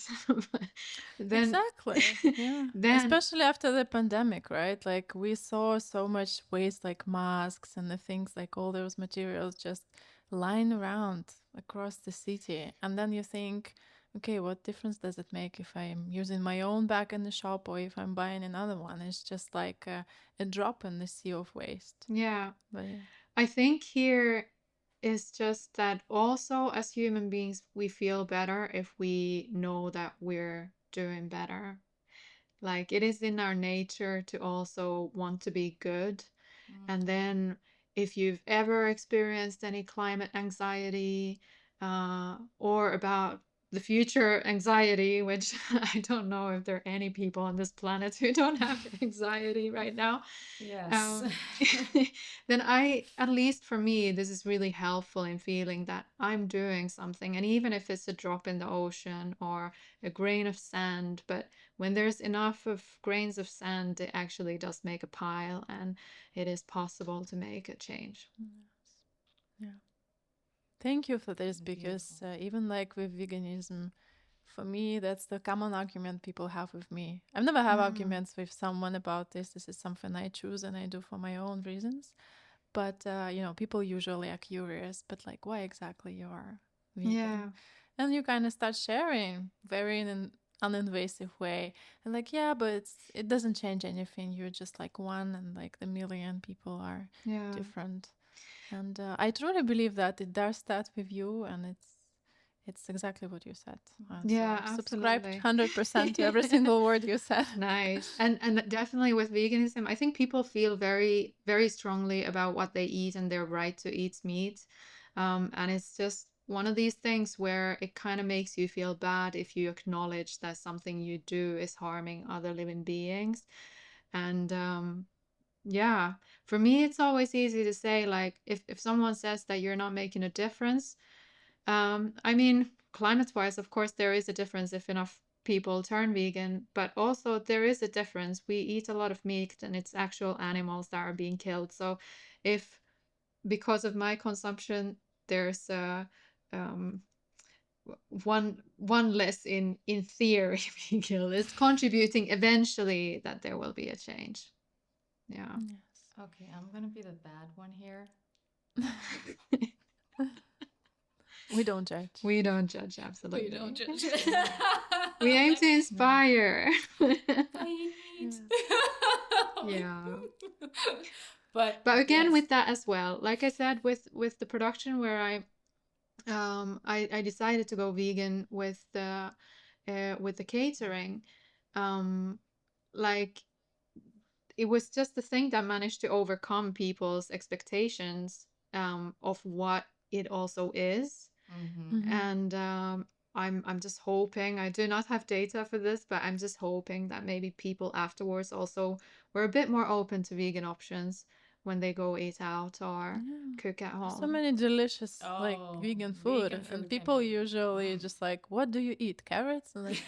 Then, Exactly. Yeah. then, Especially after the pandemic, right? Like we saw so much waste, like masks and the things, like all those materials just lying around across the city. And then you think, okay, what difference does it make if I'm using my own bag in the shop or if I'm buying another one? It's just like a drop in the sea of waste. yeah. But yeah. I think here is just that also as human beings, we feel better if we know that we're doing better. Like it is in our nature to also want to be good. And then if you've ever experienced any climate anxiety or about the future anxiety, which I don't know if there are any people on this planet who don't have anxiety right now. Yes. Then at least for me, this is really helpful in feeling that I'm doing something. And even if it's a drop in the ocean or a grain of sand, but when there's enough of grains of sand, it actually does make a pile and it is possible to make a change. Yeah. Thank you for this Beautiful. because even like with veganism, for me, that's the common argument people have with me. I've never had arguments with someone about this. This is something I choose and I do for my own reasons. But, people usually are curious, but like, why exactly you are vegan? Yeah. And you kind of start sharing very in an uninvasive way. And like, yeah, but it doesn't change anything. You're just like one and like the million people are different. And I truly believe that it does start with you, and it's exactly what you said. Yeah, So subscribed absolutely. 100% to every single word you said. Nice. And definitely with veganism, I think people feel very, very strongly about what they eat and their right to eat meat. And it's just one of these things where it kind of makes you feel bad if you acknowledge that something you do is harming other living beings. And yeah, for me, it's always easy to say, like, if someone says that you're not making a difference, I mean, climate-wise, of course, there is a difference if enough people turn vegan, but also there is a difference. We eat a lot of meat and it's actual animals that are being killed. So if because of my consumption, there's one less in theory being killed, it's contributing eventually that there will be a change. Yeah. Yes. Okay, I'm gonna be the bad one here. We don't judge. We don't judge, absolutely. We don't judge. We aim to inspire. Yes. Yeah. But again, yes. with that as well, like I said, with the production where I decided to go vegan with the catering, like it was just the thing that managed to overcome people's expectations of what it also is. And I'm just hoping, I do not have data for this, but I'm just hoping that maybe people afterwards also were a bit more open to vegan options when they go eat out or cook at home. So many delicious like Oh, vegan food, vegan food and can people be- usually just like, what do you eat? Carrots? And like,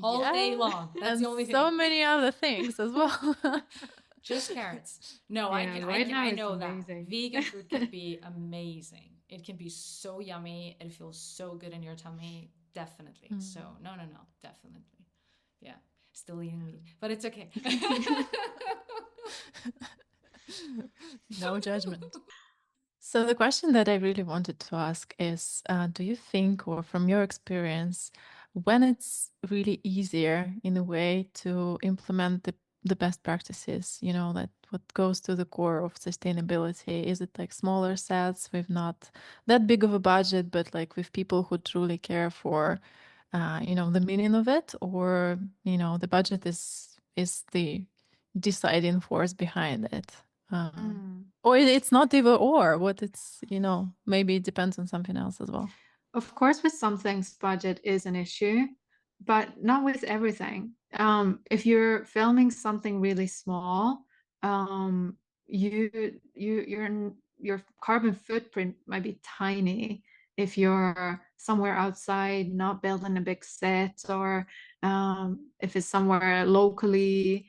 all day yeah, long. That's and the only thing. so many other things as well. Just carrots. No, Yeah, right now I it's know that amazing. vegan food can be amazing. It can be so yummy. It feels so good in your tummy. Definitely. So no, definitely. Yeah, still eating meat, but it's okay. No judgment. So the question that I really wanted to ask is, do you think, or from your experience, when it's really easier in a way to implement the best practices, that what goes to the core of sustainability? Is it like smaller sets with not that big of a budget, but like with people who truly care for, the meaning of it, or the budget is the deciding force behind it? Or it's not either or, what it's, maybe it depends on something else as well. Of course, with some things, budget is an issue, but not with everything. If you're filming something really small, your carbon footprint might be tiny if you're somewhere outside, not building a big set, or if it's somewhere locally,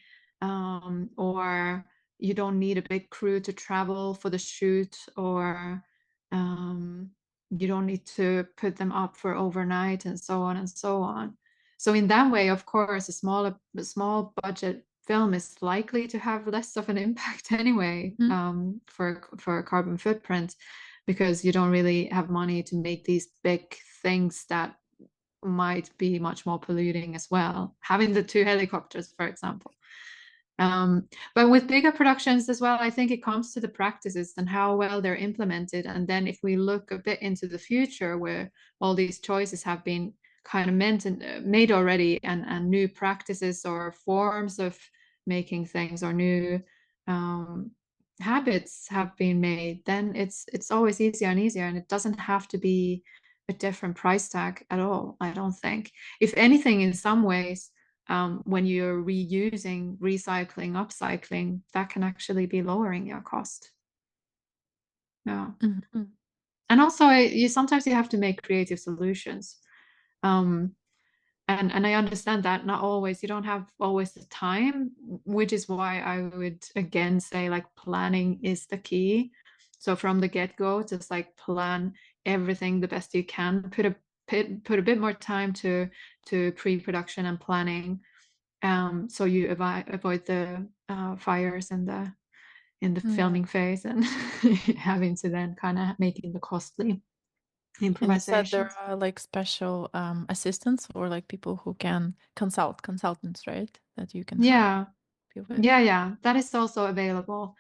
or you don't need a big crew to travel for the shoot, or you don't need to put them up for overnight, and so on and so on. So in that way, of course, a small budget film is likely to have less of an impact anyway, for a carbon footprint, because you don't really have money to make these big things that might be much more polluting as well. Having the 2 helicopters, for example. But with bigger productions as well, I think it comes to the practices and how well they're implemented. And then if we look a bit into the future, where all these choices have been kind of made already, and new practices or forms of making things, or new habits have been made, then it's always easier and easier, and it doesn't have to be a different price tag at all, I don't think. If anything, in some ways, when you're reusing, recycling, upcycling, that can actually be lowering your cost. Yeah. And also, sometimes you have to make creative solutions. And I understand that not always, you don't have always the time, which is why I would again say, like, planning is the key. So from the get-go, just like plan everything the best you can. Put a bit more time to pre-production and planning, so you avoid the fires in the filming phase, and having to then kind of making the costly And you said there improvisations. are like special assistants, or like people who can consultants, right? That you can help Yeah. you with. Yeah, that is also available.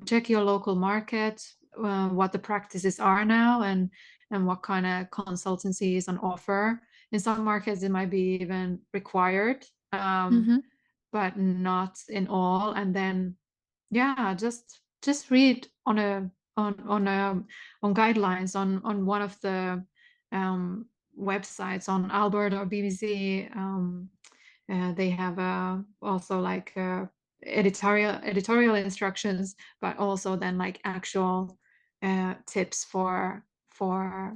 Check your local market, what the practices are now, and what kind of consultancy is on offer. In some markets, it might be even required, but not in all. And then, yeah, just read on guidelines on one of the websites on Albert or BBC. They have also like editorial instructions, but also then like actual tips for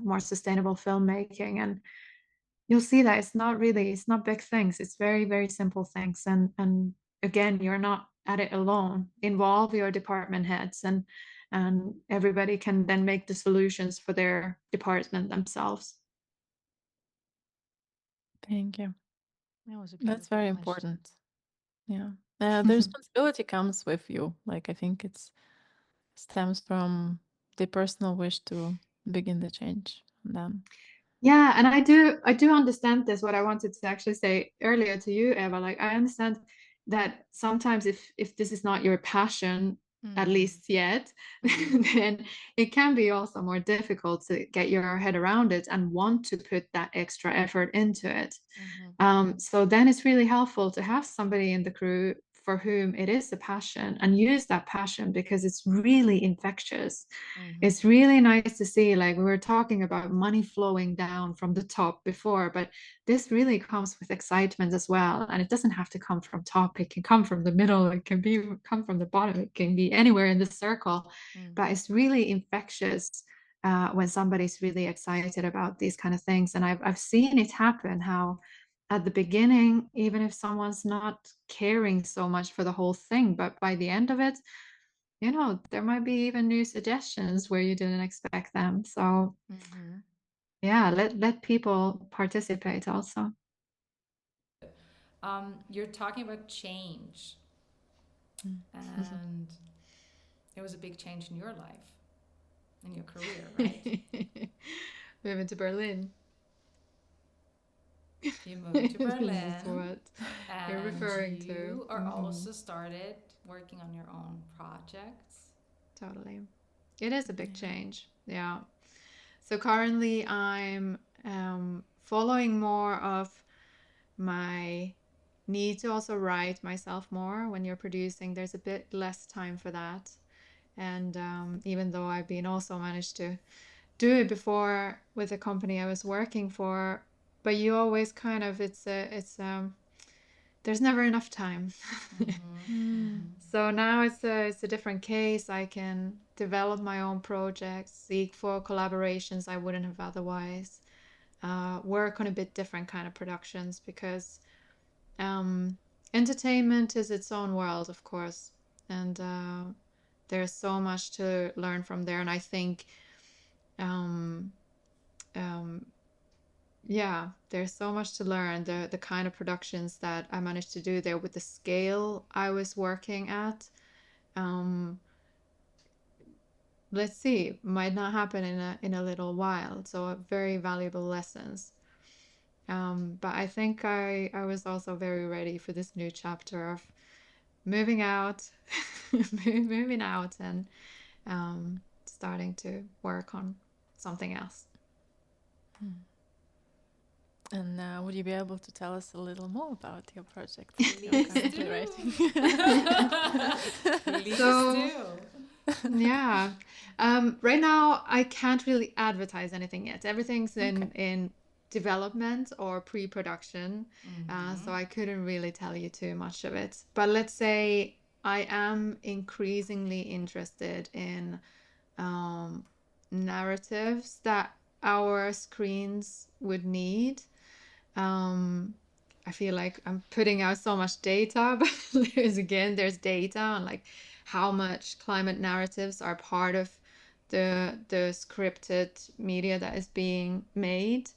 more sustainable filmmaking. And you'll see that it's not big things. It's very, very simple things. And again, you're not at it alone. Involve your department heads, and everybody can then make the solutions for their department themselves. Thank you. That was a That's beautiful very question. important. Yeah. The responsibility comes with you. Like, I think it stems from the personal wish to begin the change. And then, Yeah, and I do understand this. What I wanted to actually say earlier to you, Eva, like, I understand that sometimes if this is not your passion, at least yet, then it can be also more difficult to get your head around it and want to put that extra effort into it. So then it's really helpful to have somebody in the crew for whom it is a passion, and use that passion, because it's really infectious. It's really nice to see, like we were talking about money flowing down from the top before, but this really comes with excitement as well. And it doesn't have to come from top. It can come from the middle. It can come from the bottom. It can be anywhere in the circle. But it's really infectious when somebody's really excited about these kind of things. And I've seen it happen, how at the beginning, even if someone's not caring so much for the whole thing, but by the end of it, there might be even new suggestions where you didn't expect them. So yeah, let people participate also. You're talking about change, and it was a big change in your life, in your career, right? Moving to Berlin. You moved to This Berlin, is what you're referring to. You are also started working on your own projects. Totally. It is a big change. Yeah. So currently I'm following more of my need to also write myself more. When you're producing, there's a bit less time for that. And even though I've been also managed to do it before with a company I was working for, but you always kind of, there's never enough time. Mm. So now it's a different case. I can develop my own projects, seek for collaborations I wouldn't have otherwise, work on a bit different kind of productions, because entertainment is its own world, of course, and there's so much to learn from there. And I think, um, um, yeah, there's so much to learn. The kind of productions that I managed to do there with the scale I was working at, um, let's see, might not happen in a little while. So very valuable lessons. But I think I was also very ready for this new chapter of moving out, moving out, and starting to work on something else. And would you be able to tell us a little more about your project? Please currently do. writing? Please So- do. Yeah. Right now, I can't really advertise anything yet. Everything's in development or pre-production. So I couldn't really tell you too much of it. But let's say I am increasingly interested in narratives that our screens would need. I feel like I'm putting out so much data, but there's data on like how much climate narratives are part of the scripted media that is being made.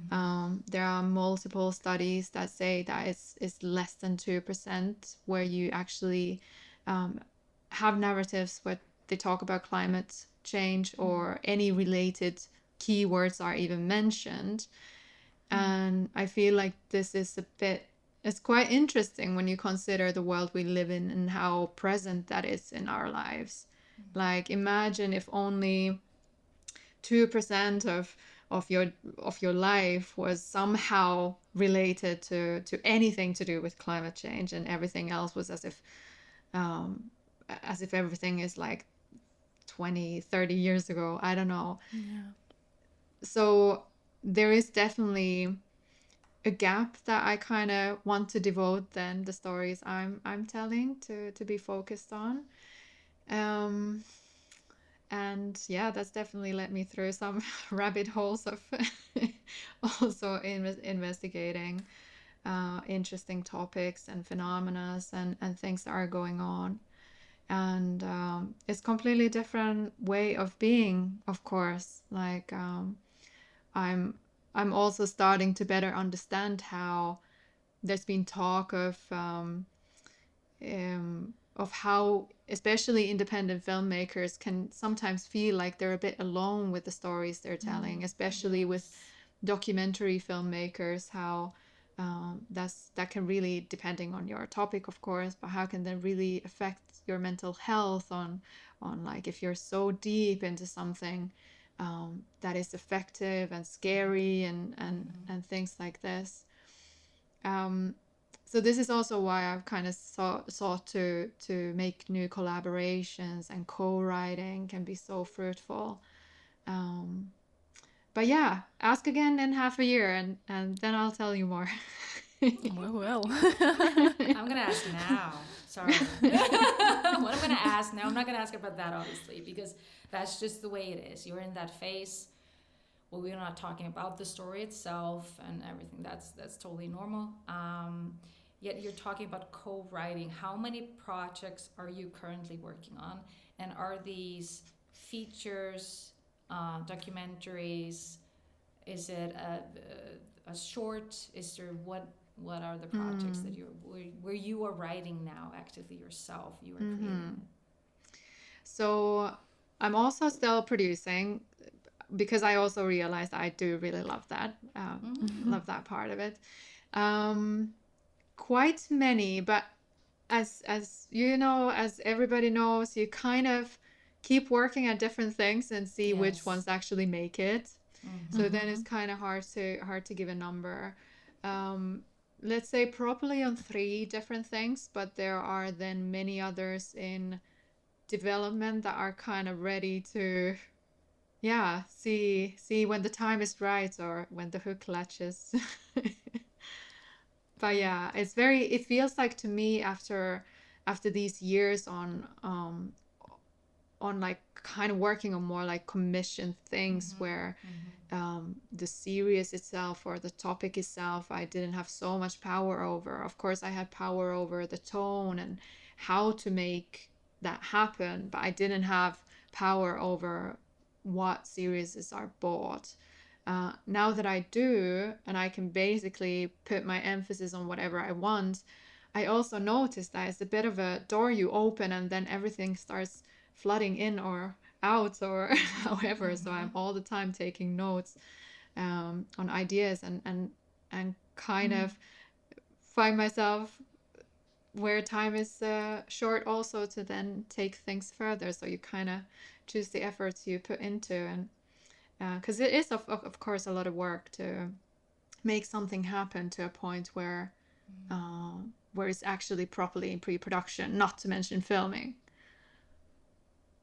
There are multiple studies that say that it's less than 2% where you actually have narratives where they talk about climate change or any related keywords are even mentioned. And I feel like this is it's quite interesting when you consider the world we live in and how present that is in our lives. Like, imagine if only 2% of your life was somehow related to anything to do with climate change, and everything else was as if everything is like 20-30 years ago. I don't know. Yeah. So there is definitely a gap that I kind of want to devote then the stories I'm telling to be focused on. And yeah, that's definitely led me through some rabbit holes of also investigating interesting topics and phenomena and things that are going on. And it's completely different way of being, of course. Like I'm also starting to better understand how there's been talk of how especially independent filmmakers can sometimes feel like they're a bit alone with the stories they're telling, especially with documentary filmmakers, how that can really, depending on your topic, of course, but how can that really affect your mental health on like if you're so deep into something that is effective and scary and things like this. So this is also why I've kind of sought to make new collaborations, and co-writing can be so fruitful. But yeah, ask again in half a year and then I'll tell you more. Well. I'm gonna ask now. Sorry. What I'm gonna ask now, I'm not gonna ask about that obviously, because that's just the way it is. You're in that phase. Well, we're not talking about the story itself and everything. That's totally normal. Yet you're talking about co-writing. How many projects are you currently working on? And are these features, documentaries? Is it a short? Is there what are the projects that where you are writing now actively yourself? You are creating. So I'm also still producing, because I also realized I do really love that. Love that part of it. Quite many, but as you know, as everybody knows, you kind of keep working at different things and see which ones actually make it. So then it's kind of hard to give a number. Let's say probably on 3 different things, but there are then many others in development that are kind of ready to see when the time is right or when the hook latches. But yeah, it's very, it feels like to me after these years on like kind of working on more like commissioned things where the series itself or the topic itself I didn't have so much power over. Of course I had power over the tone and how to make that happen, but I didn't have power over what series are bought. Now that I do, and I can basically put my emphasis on whatever I want, I also noticed that it's a bit of a door you open and then everything starts flooding in or out or however. So I'm all the time taking notes on ideas and kind of find myself where time is short also to then take things further. So you kind of choose the efforts you put into, and because it is of course a lot of work to make something happen to a point where it's actually properly in pre-production, not to mention filming.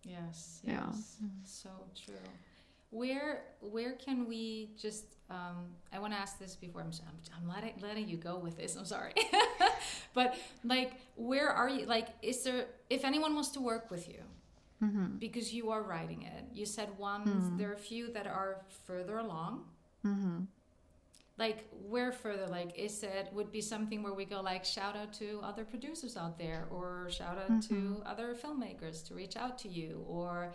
Yes, Yeah. so true. Where can we just I want to ask this before I'm letting you go with this. I'm sorry. But like, where are you, like, is there, if anyone wants to work with you because you are writing it, you said there are a few that are further along, like, where further, like, is it would be something where we go like, shout out to other producers out there, or shout out to other filmmakers to reach out to you, or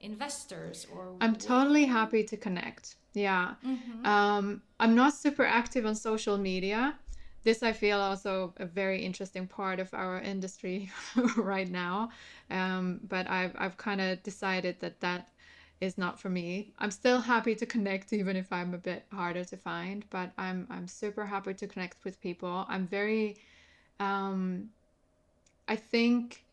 investors, or I'm totally happy to connect. Yeah. I'm not super active on social media. This I feel also a very interesting part of our industry right now. But I've kind of decided that is not for me. I'm still happy to connect even if I'm a bit harder to find, but I'm super happy to connect with people. I'm very I think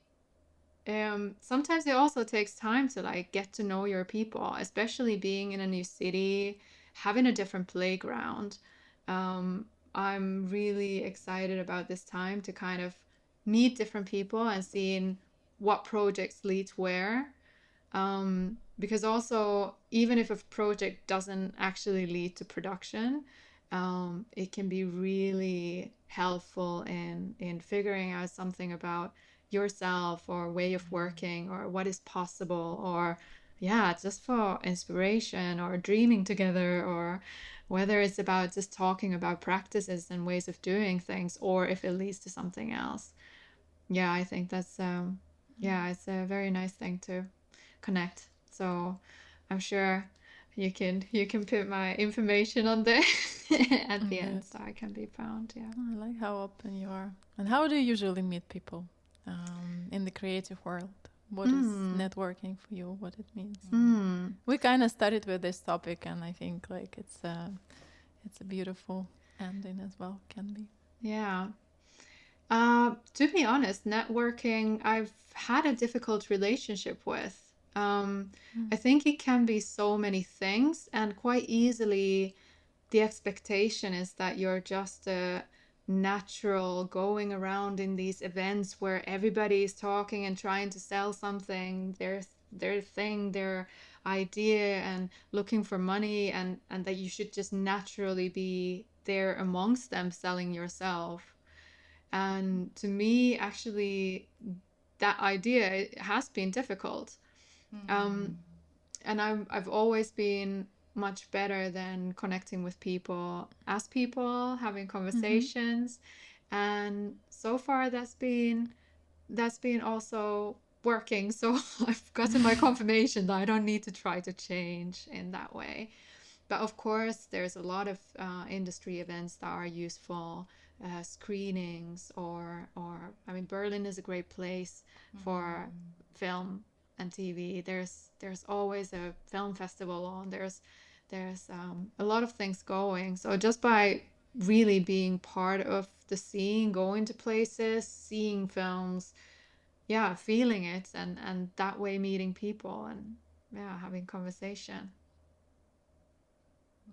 sometimes it also takes time to like get to know your people, especially being in a new city, having a different playground. I'm really excited about this time to kind of meet different people and seeing what projects lead where. Because also, even if a project doesn't actually lead to production, it can be really helpful in figuring out something about yourself or way of working or what is possible, or yeah, just for inspiration or dreaming together, or whether it's about just talking about practices and ways of doing things, or if it leads to something else. Yeah, I think that's yeah, it's a very nice thing to connect. So I'm sure you can put my information on there at the end, so I can be found. Yeah. I like how open you are. And how do you usually meet people in the creative world? What is networking for you? What it means? We kind of started with this topic, and I think like it's a beautiful ending as well. Can be. Yeah. To be honest, networking I've had a difficult relationship with. I think it can be so many things, and quite easily the expectation is that you're just a natural going around in these events where everybody is talking and trying to sell something, their thing, their idea, and looking for money, and that you should just naturally be there amongst them selling yourself. And to me, actually, that idea has been difficult. And I've always been much better than connecting with people as people, having conversations. And so far that's been also working. So I've gotten my confirmation that I don't need to try to change in that way. But of course, there's a lot of industry events that are useful, screenings, or I mean, Berlin is a great place for film and TV. There's always a film festival on. There's a lot of things going. So just by really being part of the scene, going to places, seeing films, yeah, feeling it, and that way meeting people and yeah, having conversation.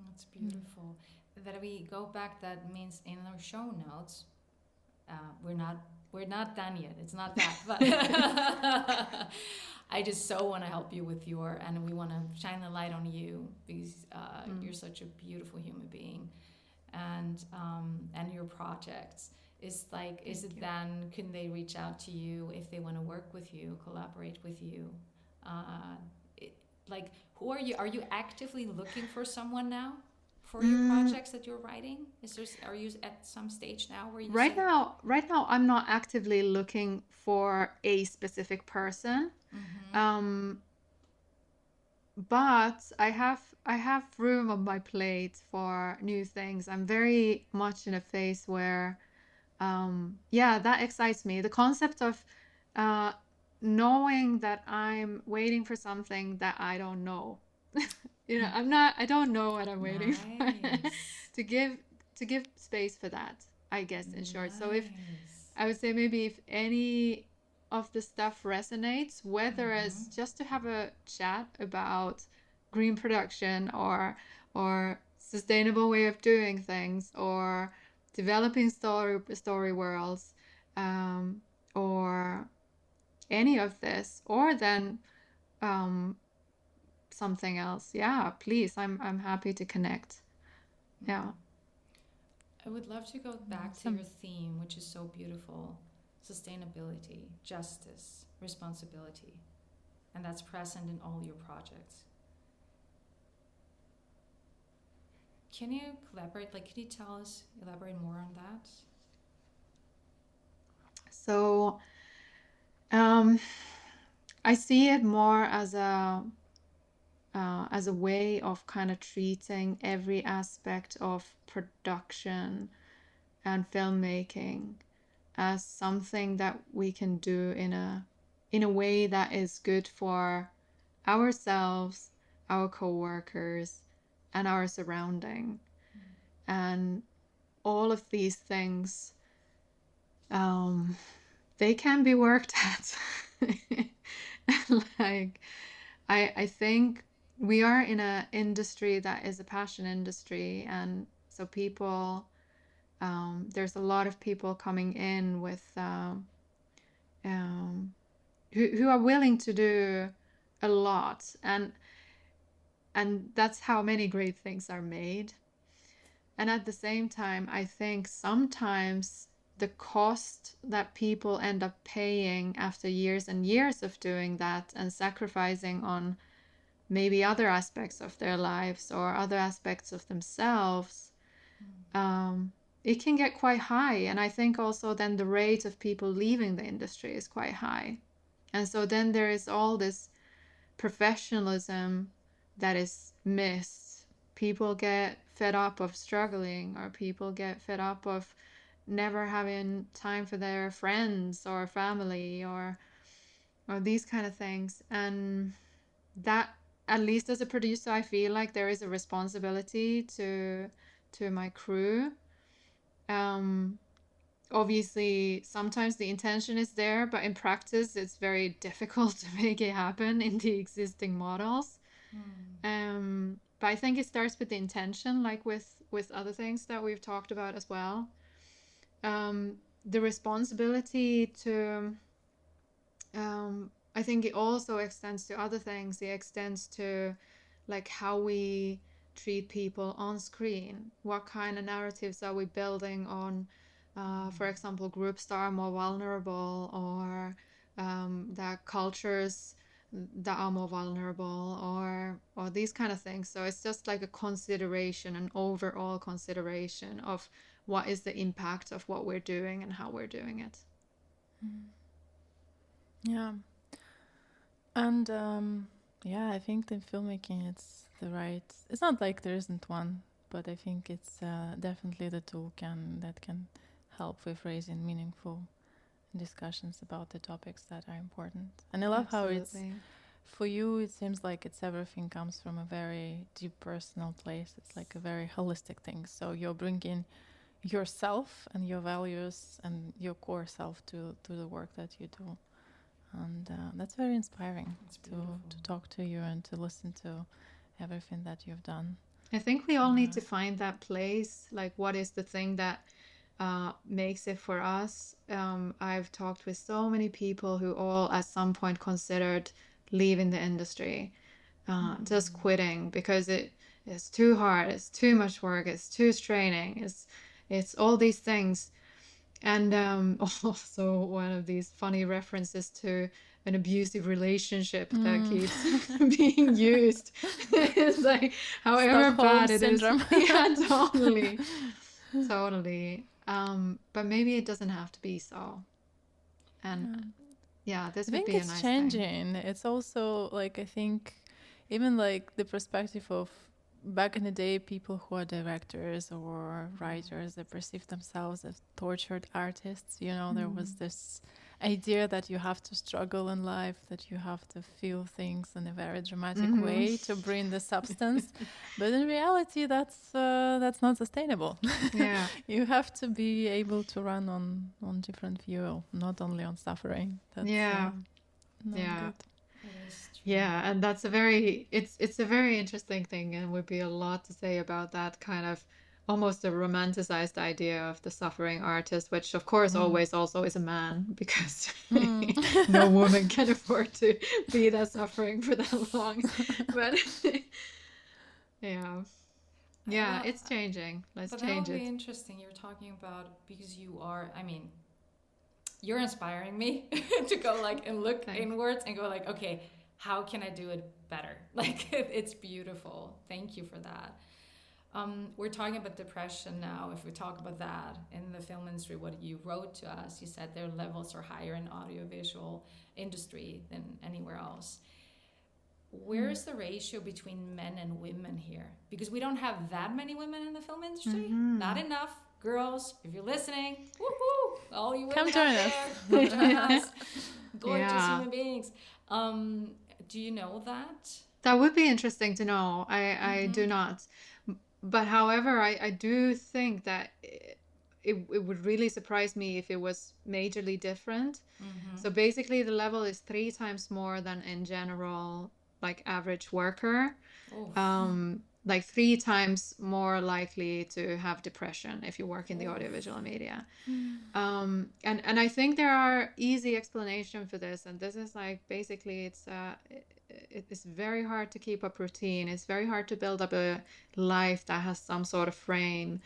That's beautiful. That we go back, that means in our show notes, we're not done yet. It's not that, but I just so want to help you with and we want to shine the light on you because you're such a beautiful human being. and your projects. Is like, is Thank it you. then, can they reach out to you if they want to work with you, collaborate with you? Uh, it, like, who are you? Are you actively looking for someone now for your Mm, projects that you're writing? Is there, are you at some stage now where you right say, now, right now, I'm not actively looking for a specific person. mm-hmm, Um, but I have room on my plate for new things. I'm very much in a phase where yeah, that excites me. The concept of uh, knowing that I'm waiting for something that I don't know. I don't know what I'm waiting for. nice, to give to give space for that, I guess, in short. So if nice, I would say maybe if any of the stuff resonates, whether mm-hmm, it's just to have a chat about green production or sustainable way of doing things or developing story worlds, um, or any of this, or then um, something else. Yeah, please, I'm happy to connect. Yeah. mm. I would love to go back to your Awesome. theme, which is so beautiful: sustainability, justice, responsibility. And that's present in all your projects. Can you elaborate? Like, can you tell us, elaborate more on that? So um, I see it more as a way of kind of treating every aspect of production and filmmaking as something that we can do in a way that is good for ourselves, our co-workers, and our surrounding. And all of these things, um, they can be worked at. Like, I think we are in an industry that is a passion industry, and so people, there's a lot of people coming in with um, who are willing to do a lot, and that's how many great things are made. And at the same time, I think sometimes the cost that people end up paying after years and years of doing that and sacrificing on maybe other aspects of their lives or other aspects of themselves, um, it can get quite high. And I think also then the rate of people leaving the industry is quite high. And so then there is all this professionalism that is missed. People get fed up of struggling, or people get fed up of never having time for their friends or family or these kind of things. And that, at least as a producer, I feel like there is a responsibility to my crew. Um, Obviously, sometimes the intention is there, but in practice, it's very difficult to make it happen in the existing models. Hmm. But I think it starts with the intention, like with other things that we've talked about as well. The responsibility to, I think it also extends to other things. It extends to like how we treat people on screen. What kind of narratives are we building on, for example, groups that are more vulnerable, or that cultures that are more vulnerable, or these kind of things. So it's just like a consideration, an overall consideration of what is the impact of what we're doing and how we're doing it. Yeah. And yeah, I think in filmmaking it's the right. It's not like there isn't one, but I think it's definitely the tool that can help with raising meaningful discussions about the topics that are important. And I love how it's Absolutely. for you. It seems like it's everything comes from a very deep personal place. It's like a very holistic thing. So you're bringing yourself and your values and your core self to the work that you do. And that's very inspiring It's to beautiful. talk to you and to listen to everything that you've done. I think we all need to find that place. Like, what is the thing that makes it for us? I've talked with so many people who all at some point considered leaving the industry, just quitting because it's too hard, it's too much work, it's too straining, it's all these things. And also one of these funny references to an abusive relationship that keeps being used. It's like, however Stockholm bad it is. syndrome. Yeah, totally. Totally. But maybe it doesn't have to be so. And yeah, this I would think be a it's nice thing. changing. It's also like, I think even like the perspective of back in the day, people who are directors or writers, they perceive themselves as tortured artists. You know, there was this idea that you have to struggle in life, that you have to feel things in a very dramatic way to bring the substance. But in reality, that's not sustainable. Yeah. You have to be able to run on different fuel, not only on suffering. That's Yeah. not Yeah. good. It is true. Yeah, and that's a very it's a very interesting thing, and would be a lot to say about that kind of almost a romanticized idea of the suffering artist, which of course always also is a man, because no woman can afford to be that suffering for that long. But yeah. Yeah, Well, it's changing. Let's but that change would be it. interesting. You're talking about, because you are, I mean, you're inspiring me to go like and look Thanks. inwards and go like, okay, how can I do it better? Like it's beautiful. Thank you for that. We're talking about depression now. If we talk about that in the film industry, what you wrote to us, you said their levels are higher in audiovisual industry than anywhere else. Where's the ratio between men and women here? Because we don't have that many women in the film industry. Not enough. Girls, if you're listening, woohoo! All you women Come out join there, us. come join us. Gorgeous Yeah. human beings. Do you know that? That would be interesting to know. I do not. But however, I do think that it would really surprise me if it was majorly different. So basically, the level is 3 times more than in general, like average worker. Oh, Like 3 times more likely to have depression if you work in the audiovisual media. And I think there are easy explanation for this, and this is like basically it's very hard to keep up routine. It's very hard to build up a life that has some sort of frame,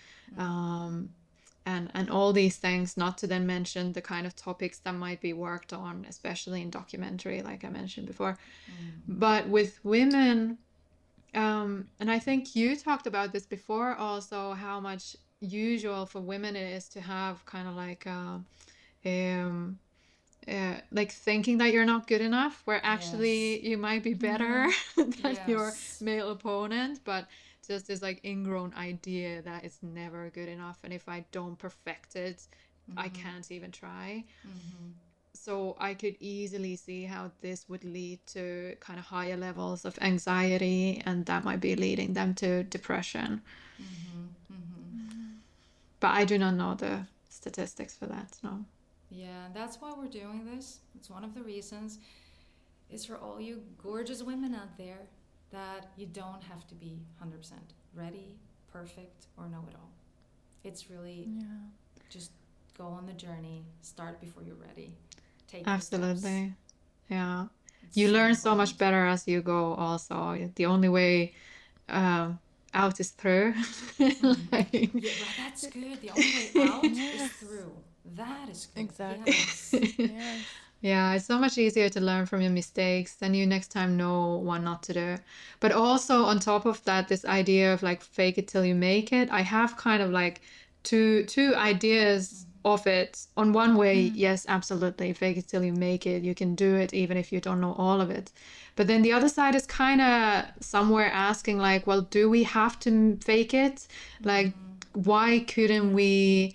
and all these things. Not to then mention the kind of topics that might be worked on, especially in documentary, like I mentioned before. But with women, and I think you talked about this before also, how much usual for women it is to have kind of like thinking that you're not good enough, where actually you might be better than your yes. male opponent, but just this like ingrown idea that it's never good enough, and if I don't perfect it, I can't even try. So I could easily see how this would lead to kind of higher levels of anxiety, and that might be leading them to depression. But I do not know the statistics for that, no. Yeah, that's why we're doing this. It's one of the reasons. Is for all you gorgeous women out there that you don't have to be 100% ready, perfect, or know it all. It's really just go on the journey, start before you're ready. Take the steps. Absolutely. Yeah. It's You so learn so much important. better as you go also. The only way out is through. Like, Yeah, well, that's good. The only way out is through. That is good. Exactly. Yes. Yes. yeah, it's so much easier to learn from your mistakes, then you next time know what not to do. But also on top of that, this idea of like fake it till you make it, I have kind of like two ideas of it. On one way, yes, absolutely, fake it till you make it. You can do it even if you don't know all of it. But then the other side is kind of somewhere asking like, well, do we have to fake it? Like, why couldn't we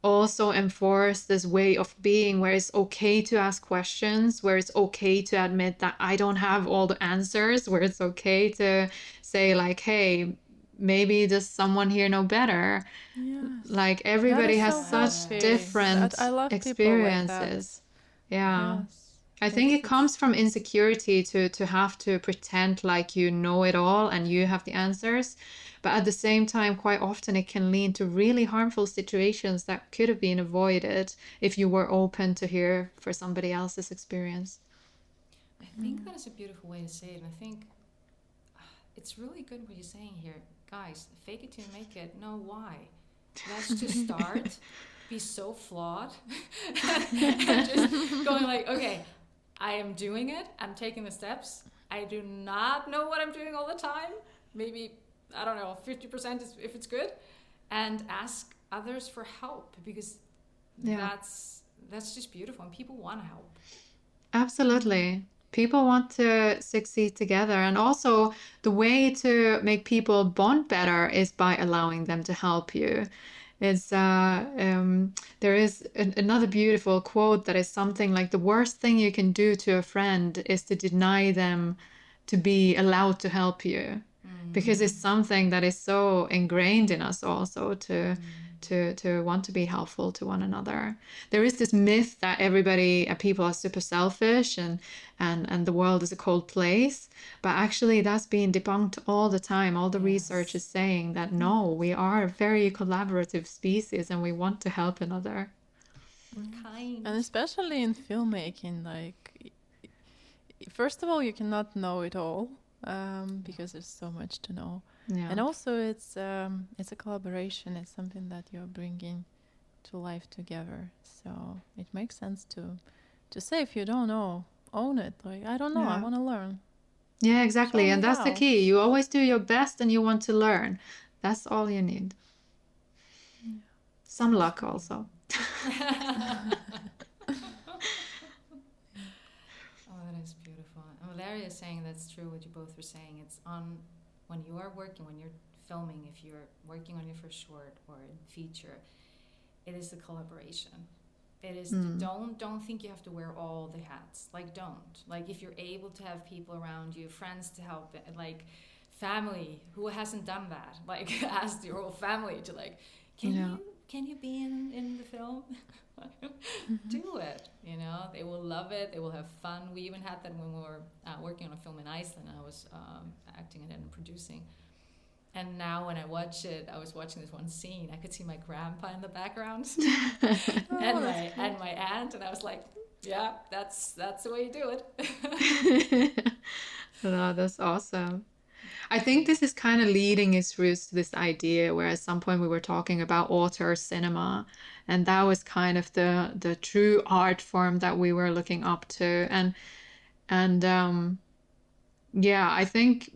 also enforce this way of being where it's okay to ask questions, where it's okay to admit that I don't have all the answers, where it's okay to say like, hey, maybe does someone here know better? Yes. Like That everybody is has so such healthy. different I love people like that. experiences. Yeah. Yes. I think it It's comes from insecurity to have to pretend like you know it all and you have the answers. But at the same time, quite often it can lead to really harmful situations that could have been avoided if you were open to hear for somebody else's experience. I think that is a beautiful way to say it. And I think it's really good what you're saying here. Guys, fake it till you make it. No, why? Let's just start, be so flawed, and just going like, okay, I am doing it. I'm taking the steps. I do not know what I'm doing all the time. Maybe, I don't know, 50% is if it's good. And ask others for help, because that's just beautiful, and people want to help. Absolutely. People want to succeed together. And also, the way to make people bond better is by allowing them to help you. There is another beautiful quote that is something like, the worst thing you can do to a friend is to deny them to be allowed to help you. Because it's something that is so ingrained in us also to want to be helpful to one another. There is this myth that people are super selfish and the world is a cold place. But actually that's being debunked all the time. All the research is saying that no, we are a very collaborative species and we want to help another. Kind. And especially in filmmaking, like, first of all, you cannot know it all. Because there's so much to know, and also it's a collaboration. It's something that you're bringing to life together. So it makes sense to say, if you don't know, own it. Like, I don't know, I want to learn. Yeah, exactly. And that's the how. key. You always do your best and you want to learn. That's all you need. Some luck also. Valeria is saying that's true what you both were saying. It's on when you are working, when you're filming, if you're working on your first short or feature, it is a collaboration. It is don't think you have to wear all the hats. Like, don't. Like, if you're able to have people around you, friends to help, like family, who hasn't done that? Like, ask your whole family to like, can you be in the film? Do it. You know, they will love it. They will have fun. We even had that when we were working on a film in Iceland. I was acting in it and producing. And now when I watch it, I was watching this one scene. I could see my grandpa in the background and my aunt, and I was like, yeah, that's the way you do it. No, that's awesome. I think this is kind of leading its roots to this idea where at some point we were talking about auteur cinema, and that was kind of the true art form that we were looking up to. And I think,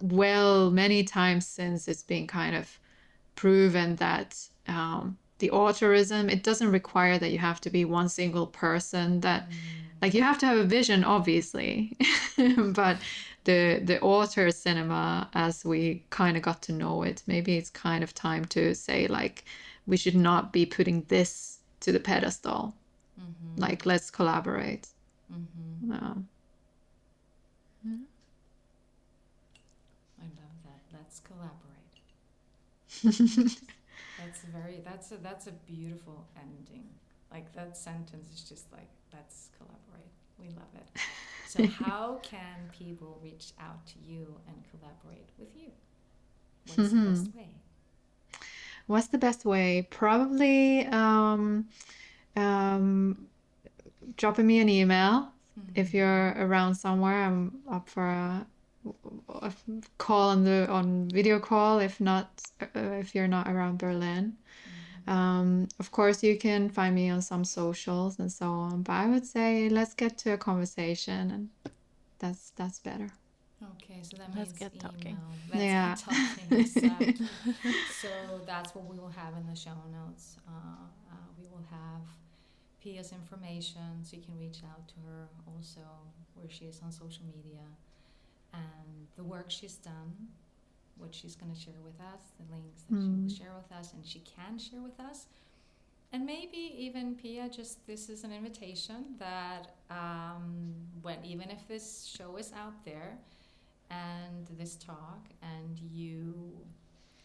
well, many times since it's been kind of proven that the auteurism, it doesn't require that you have to be one single person, that like you have to have a vision, obviously, but the auteur cinema, as we kind of got to know it, maybe it's kind of time to say, like, we should not be putting this to the pedestal. Like, let's collaborate. I love that. Let's collaborate. That's a beautiful ending. Like, that sentence is just like, let's collaborate. We love it. So how can people reach out to you and collaborate with you? What's the best way? What's the best way? Probably dropping me an email. If you're around somewhere, I'm up for a call on video call. If not, if you're not around Berlin. Of course, you can find me on some socials and so on. But I would say let's get to a conversation, and that's better. Okay, so that Let's means get talking. Let's get talking. Exactly. So that's what we will have in the show notes. We will have Pia's information, so you can reach out to her also, where she is on social media, and the work she's done, what she's going to share with us, the links that she will share with us, and she can share with us. And maybe even, Piia, just this is an invitation that even if this show is out there and this talk, and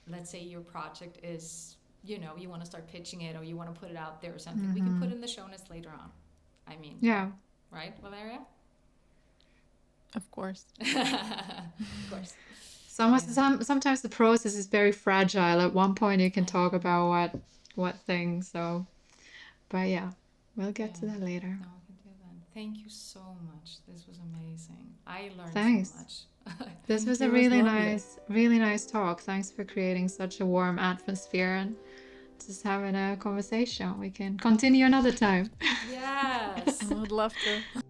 let's say your project is, you want to start pitching it, or you want to put it out there or something, we can put in the show notes later on. I mean, right, Valeria? Of course. Of course. Sometimes the process is very fragile. At one point you can talk about what things. So, but yeah, we'll get to that later. No, we can do that. Thank you so much. This was amazing. I learned Thanks. so much. This was It a was really lovely. really nice talk. Thanks for creating such a warm atmosphere and just having a conversation. We can continue another time. Yes. I would love to.